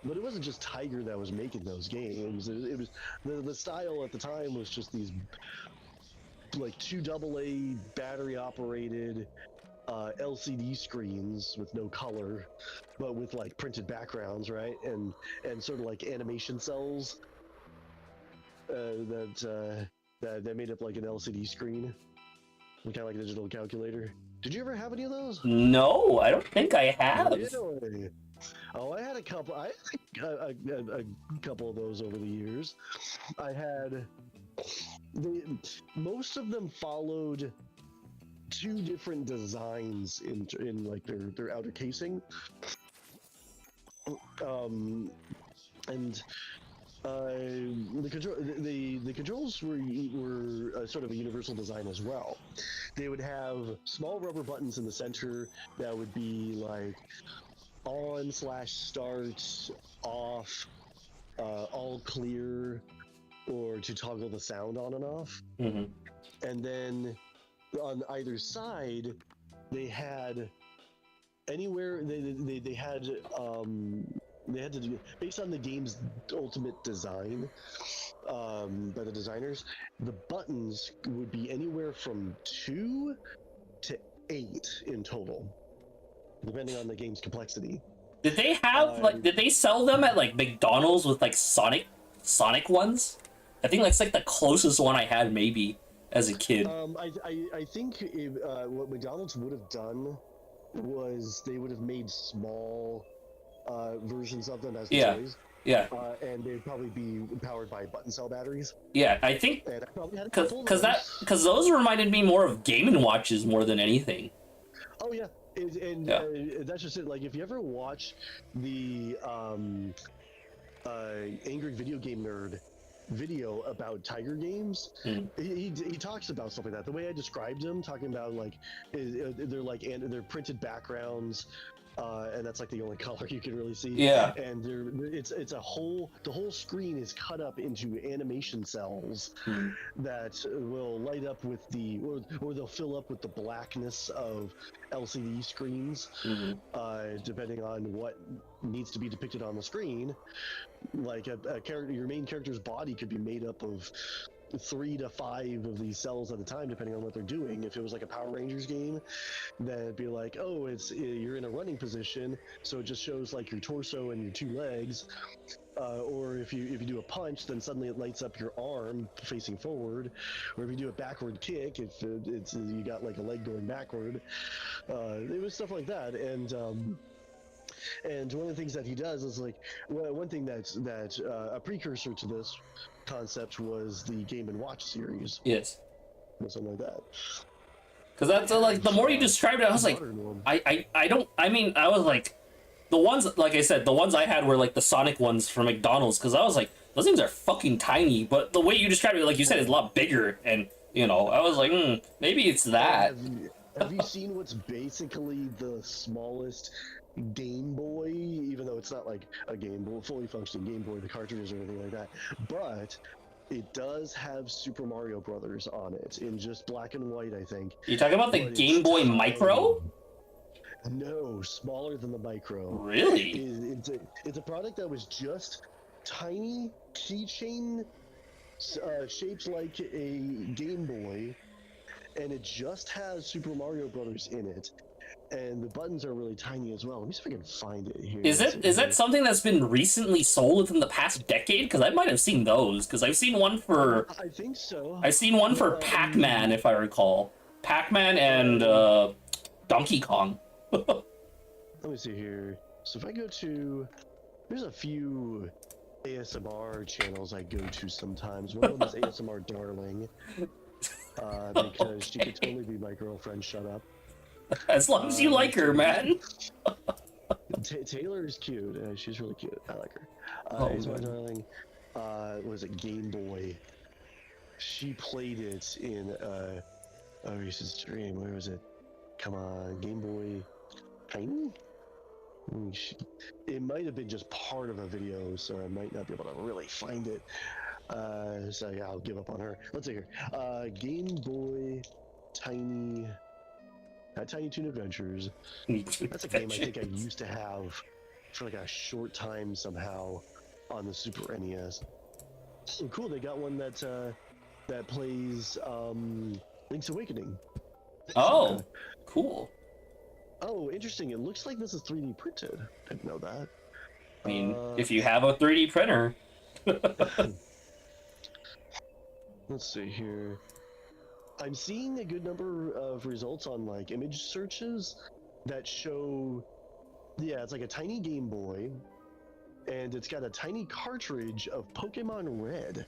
but it wasn't just Tiger that was making those games. It was the style at the time was just these like 2 AA battery operated LCD screens with no color, but with like printed backgrounds, right? And sort of like animation cells that made up like an LCD screen, kind of like a digital calculator. Did you ever have any of those? No, I don't think I have. Really? Oh, I had a couple. I had a couple of those over the years. I had most of them followed 2 different designs in like their outer casing. And the controls were sort of a universal design as well. They would have small rubber buttons in the center that would be like on/start, off, all clear or to toggle the sound on and off. Mm-hmm. And then on either side, they had anywhere they had to do based on the game's ultimate design by the designers. The buttons would be anywhere from 2 to 8 in total, depending on the game's complexity. Did they have did they sell them at like McDonald's with like Sonic ones? I think that's like the closest one I had maybe as a kid. I think what McDonald's would have done was they would have made small versions of them as toys. Yeah. And they'd probably be powered by button cell batteries. Yeah, I think and I probably had because those reminded me more of Game & Watches more than anything. Oh yeah. That's just it. Like if you ever watch the Angry Video Game Nerd video about Tiger games, he talks about stuff like that. The way I described him, talking about like they're printed backgrounds, and that's like the only color you can really see. Yeah. And the whole screen is cut up into animation cells that will light up with or they'll fill up with the blackness of LCD screens, depending on what needs to be depicted on the screen. Like a character, your main character's body could be made up of 3 to 5 of these cells at a time, depending on what they're doing. If it was like a Power Rangers game, then it'd be like, oh, you're in a running position, so it just shows like your torso and your 2 legs. Or if you do a punch, then suddenly it lights up your arm facing forward. Or if you do a backward kick, if it's you got like a leg going backward. It was stuff like that, and one of the things that he does is like one thing that's a precursor to this concept was the Game & Watch series. Yes. Or something like that. Because that's like the more you described it, I was like, I was like, the ones, like I said, the ones I had were like the Sonic ones from McDonald's, because I was like, those things are fucking tiny, but the way you described it, like you said, is a lot bigger, and you know, I was like, maybe it's that. Have you seen what's basically the smallest Game Boy, even though it's not like a Game Boy, fully functioning Game Boy, the cartridges or anything like that, but it does have Super Mario Brothers on it in just black and white, I think. You talking about the Game Boy Micro? No, smaller than the Micro. Really? It's a product that was just tiny keychain shaped like a Game Boy, and it just has Super Mario Brothers in it. And the buttons are really tiny as well. Let me see if I can find it here. Is that something that's been recently sold within the past decade? Because I might have seen those. Because I've seen one for. I think so. I've seen one for Pac-Man, if I recall. Pac-Man and Donkey Kong. Let me see here. So if I go to, there's a few ASMR channels I go to sometimes. One of them is ASMR Darling, because she could totally be my girlfriend. Shut up. As long as you like her, man. Taylor is cute. She's really cute. I like her. ASMR Darling was a Game Boy. She played it in recent stream. Where was it? Come on, Game Boy Tiny? It might have been just part of a video, so I might not be able to really find it. So yeah, I'll give up on her. Let's see here. Game Boy Tiny Tiny Toon Adventures. That's a game I think I used to have for like a short time somehow on the Super NES. Oh, cool! They got one that plays Link's Awakening. Oh, cool. Oh, interesting. It looks like this is 3D printed. Didn't know that. I mean, if you have a 3D printer. Let's see here. I'm seeing a good number of results on like image searches that show, yeah, it's like a tiny Game Boy, and it's got a tiny cartridge of Pokemon Red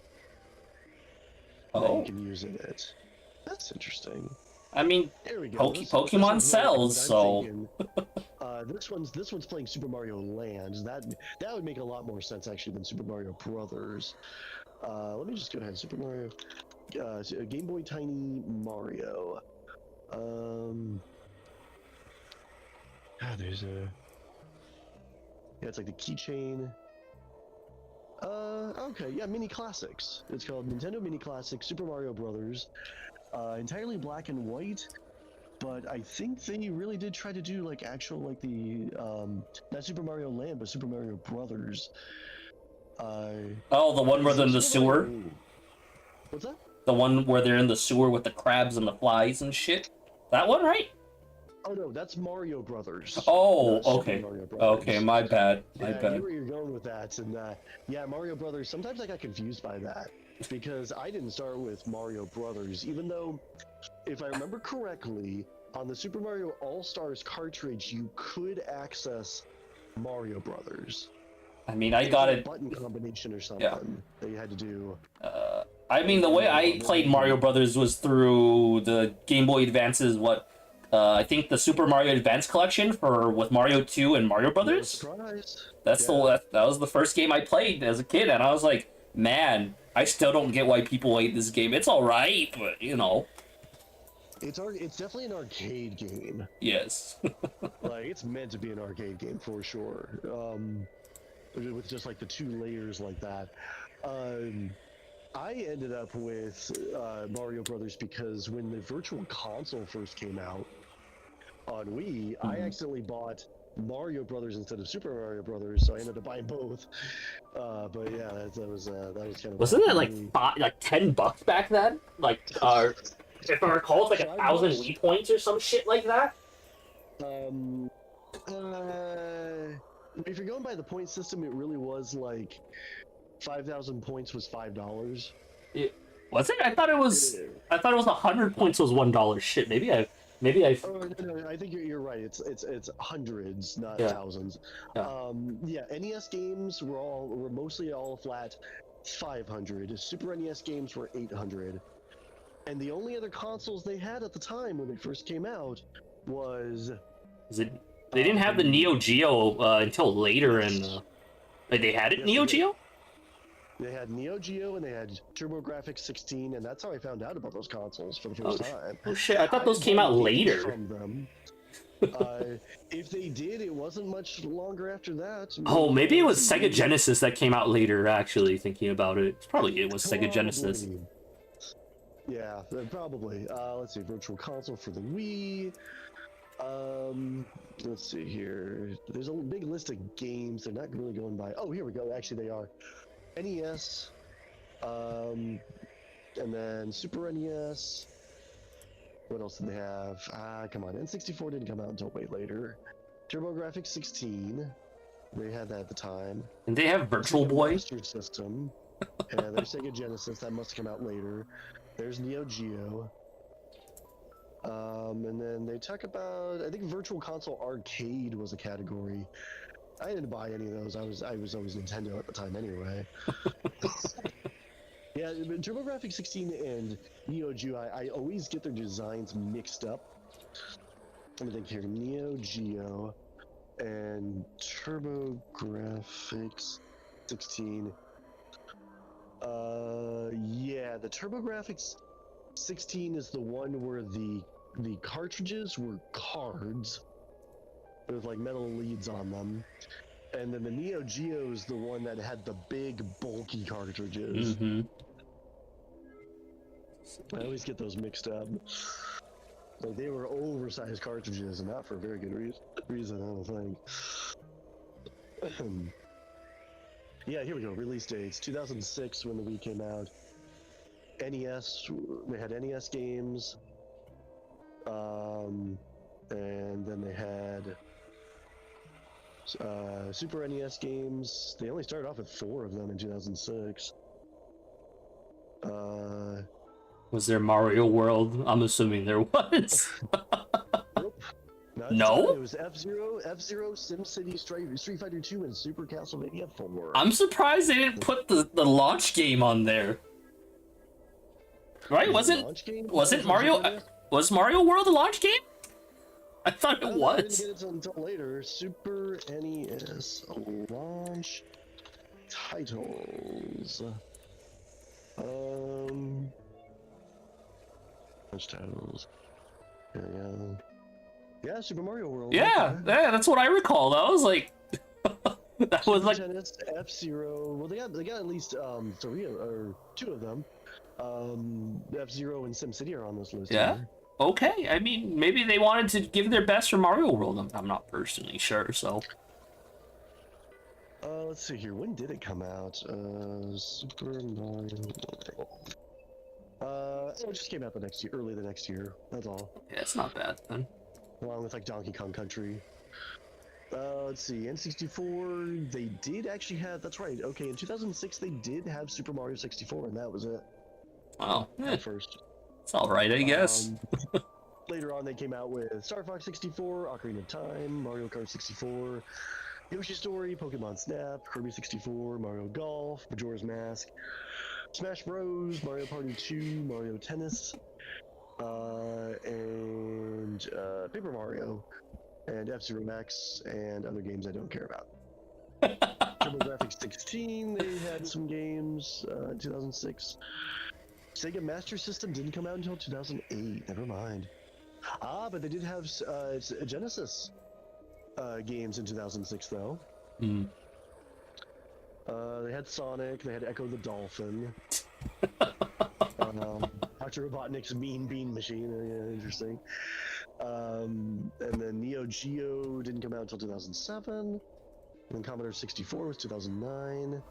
that you can use in it. That's interesting. I mean, there we go. Pokemon sells, so. This one's playing Super Mario Land. That would make a lot more sense actually than Super Mario Brothers. Let me just go ahead. Super Mario, Game Boy Tiny Mario. There's a. Yeah, it's like the keychain. Okay, yeah, Mini Classics. It's called Nintendo Mini Classics Super Mario Brothers. Entirely black and white, but I think they really did try to do like actual like the not Super Mario Land, but Super Mario Brothers. Oh, the one where they're in the Super sewer? Mario... What's that? The one where they're in the sewer with the crabs and the flies and shit? That one, right? Oh no, that's Mario Brothers. Oh, Super okay. Mario Brothers. Okay, my bad. My Yeah, I bad. knew where you're going with that, and yeah, Mario Brothers. Sometimes I got confused by that because I didn't start with Mario Brothers, even though, if I remember correctly, on the Super Mario All Stars cartridge, you could access Mario Brothers. I mean, I got a it. Button combination or something that you had to do. I mean, the way I played Mario Brothers was through the Game Boy Advance's I think the Super Mario Advance collection with Mario 2 and Mario Brothers. No surprise. That was the first game I played as a kid, and I was like, man, I still don't get why people hate this game. It's all right, but you know. It's definitely an arcade game. Yes. Like it's meant to be an arcade game for sure. With just like the 2 layers like that. I ended up with Mario Brothers because when the Virtual Console first came out on Wii, I accidentally bought Mario Brothers instead of Super Mario Brothers, so I ended up buying both. But yeah, that was kind of... Wasn't it like $10 back then? Like, if I recall, it's like 1,000 Wii points or some shit like that. If you're going by the point system, it really was like 5,000 points was $5. Was it? I thought it was 100 points was $1. Shit, maybe I. Oh no, I think you're right. It's hundreds, not thousands. Yeah, NES games were mostly all flat 500. Super NES games were 800. And the only other consoles they had at the time when they first came out was... They didn't have the Neo Geo until later, and they had it. Neo Geo. They had Neo Geo and they had TurboGrafx 16, and that's how I found out about those consoles for the first time. Oh shit! I thought those came out later. From them. If they did, it wasn't much longer after that. Oh, maybe it was Sega Genesis that came out later. Actually, thinking about it, it was Sega Genesis. Yeah, probably. Let's see, Virtual Console for the Wii. Let's see here. There's a big list of games. They're not really going by. Oh, here we go. Actually, they are. NES, and then Super NES. What else did they have? Come on. N64 didn't come out until way later. TurboGrafx 16. They had that at the time. And they have Virtual Boy. Master System. Yeah, there's Sega Genesis. That must have come out later. There's Neo Geo. And then they talk about, I think Virtual Console Arcade was a category. I didn't buy any of those. I was always Nintendo at the time anyway. Yeah, TurboGrafx 16 and Neo Geo, I always get their designs mixed up. Let me think here. Neo Geo and TurboGrafx 16. Yeah, the TurboGrafx 16 is the one where the cartridges were cards with like metal leads on them, and then the Neo Geo is the one that had the big bulky cartridges. I always get those mixed up. Like they were oversized cartridges, and not for a very good reason, I don't think. Yeah, here we go. Release dates: 2006 when the Wii came out. NES, they had NES games, and then they had Super NES games. They only started off with 4 of them in 2006. Was there Mario World? I'm assuming there was. Nope. No? It was F-Zero, SimCity, Street Fighter 2, and Super Castlevania 4. I'm surprised they didn't put the launch game on there. Right? Was Mario World a launch game? I thought it was. I didn't get it until later. Super NES launch titles. Launch titles. Yeah, Super Mario World. Yeah, okay. yeah, that's what I recalled. I was like, That was Super like, Tennis, F-Zero. Well, they got at least three or two of them. F-Zero and SimCity are on this list yeah. here. Okay, I mean, maybe they wanted to give their best for Mario World. I'm not personally sure, so. Let's see here. When did it come out? Super Mario World. It just came out the next year, early the next year. That's all. Yeah, it's not bad then. Along with like Donkey Kong Country. Let's see. N64. They did actually have. That's right. Okay, in 2006 they did have Super Mario 64, and that was it. Oh, At first. it's all right, I guess. Later on, they came out with Star Fox 64, Ocarina of Time, Mario Kart 64, Yoshi Story, Pokemon Snap, Kirby 64, Mario Golf, Majora's Mask, Smash Bros, Mario Party 2, Mario Tennis, and Paper Mario, and F-Zero X, and other games I don't care about. TurboGrafx 16, they had some games in 2006. Sega Master System didn't come out until 2008. Never mind. But they did have Genesis games in 2006, though. They had Sonic. They had Echo the Dolphin. Dr. Robotnik's Mean Bean Machine. Interesting. And then Neo Geo didn't come out until 2007. And then Commodore 64 was 2009.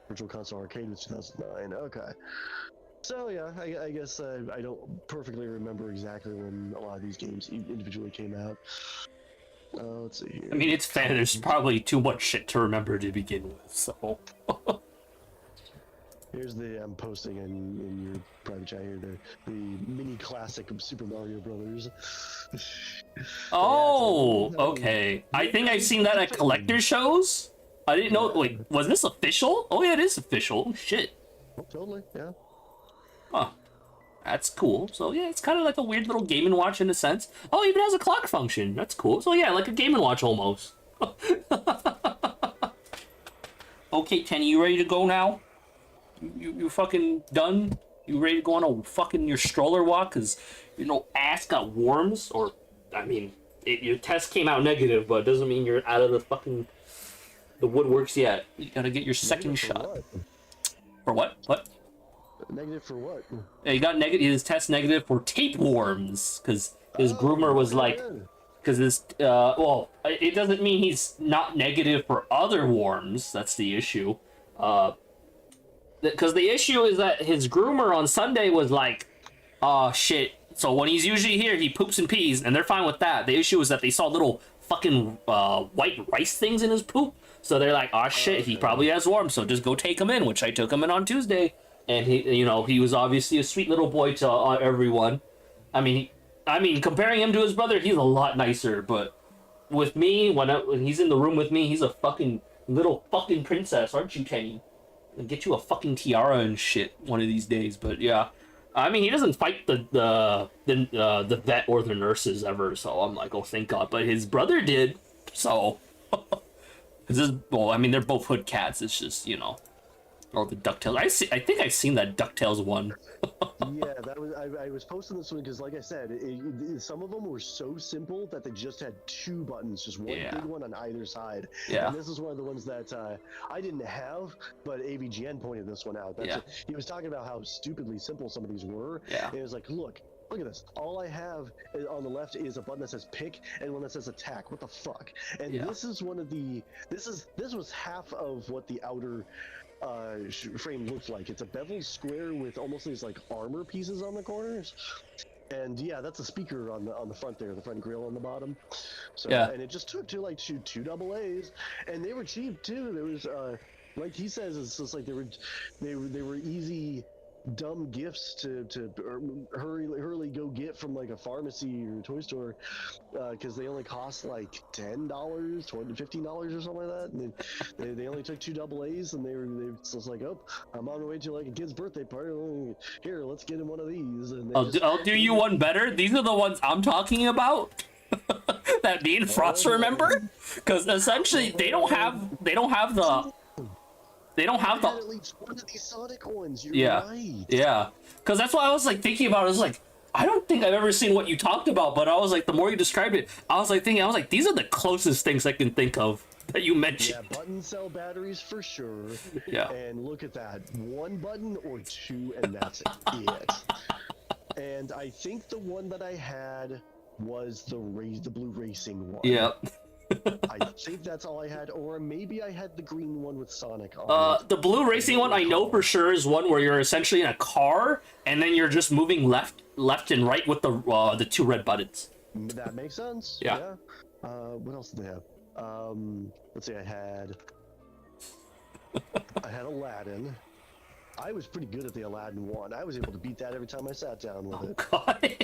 Virtual Console Arcade was 2009. Okay. So yeah, I guess I don't perfectly remember exactly when a lot of these games individually came out. Let's see here. I mean, it's fair. There's probably too much shit to remember to begin with, so. Here's I'm posting in your private chat here the mini classic of Super Mario Brothers. Oh, okay. I think I've seen that at collector shows. I didn't know. Wait, was this official? Oh yeah, it is official. Oh, shit. Oh, totally, yeah. Huh. That's cool. So yeah, it's kind of like a weird little Game & Watch in a sense. Oh, it even has a clock function. That's cool. So yeah, like a Game & Watch almost. Okay, Kenny, you ready to go now? You fucking done? You ready to go on a fucking your stroller walk? Cause ass got worms. Or, I mean, your test came out negative, but it doesn't mean you're out of the woodworks yet. You gotta get your second shot. What? For what? What? Negative for what? Yeah, he got negative. His test negative for tapeworms because his groomer was like, because this. Well, it doesn't mean he's not negative for other worms. That's the issue. Because the issue is that his groomer on Sunday was like, oh shit. So when he's usually here, he poops and pees, and they're fine with that. The issue is that they saw little fucking white rice things in his poop. So they're like, oh shit, he probably has worms. So just go take him in, which I took him in on Tuesday. And he was obviously a sweet little boy to everyone. I mean, comparing him to his brother, he's a lot nicer. But with me, when he's in the room with me, he's a fucking little fucking princess, aren't you, Kenny? And get you a fucking tiara and shit one of these days. But yeah, I mean, he doesn't fight the vet or the nurses ever. So I'm like, oh, thank God. But his brother did. So, well, I mean, they're both hood cats. It's just or the DuckTales. I think I've seen that DuckTales one. Yeah, I was posting this one because, like I said, some of them were so simple that they just had two buttons, just one big one on either side. Yeah. And this is one of the ones that I didn't have, but AVGN pointed this one out. He was talking about how stupidly simple some of these were. Yeah. And it was like, look at this. All I have on the left is a button that says pick and one that says attack. What the fuck? And this is one of the. This was half of what the outer frame looks like. It's a beveled square with almost these like armor pieces on the corners, and yeah, that's a speaker on the front there, the front grill on the bottom. So and it just took two double A's, and they were cheap too. There was like he says, it's just like they were easy dumb gifts to hurriedly go get from like a pharmacy or a toy store, because they only cost like $10, $15 or something like that, and they only took two double A's, and they just like, oh, I'm on the way to like a kid's birthday party, here, let's get him one of these. And I'll do you one better. These are the ones I'm talking about. That me and Frost remember, because essentially they don't have the. They don't have at least one of these Sonic ones. You're right. Yeah. Because that's why I was like thinking about it. I was like, I don't think I've ever seen what you talked about, but I was like, the more you described it, I was like, these are the closest things I can think of that you mentioned. Yeah, button cell batteries for sure. Yeah. And look at that, 1 button or 2, and that's it. And I think the one that I had was the blue racing one. Yeah. I think that's all I had, or maybe I had the green one with Sonic on it. The blue racing one I know for sure is one where you're essentially in a car and then you're just moving left and right with the 2 red buttons. That makes sense. Yeah. What else did they have? Let's see. I had Aladdin. I was pretty good at the Aladdin one. I was able to beat that every time I sat down with it. God.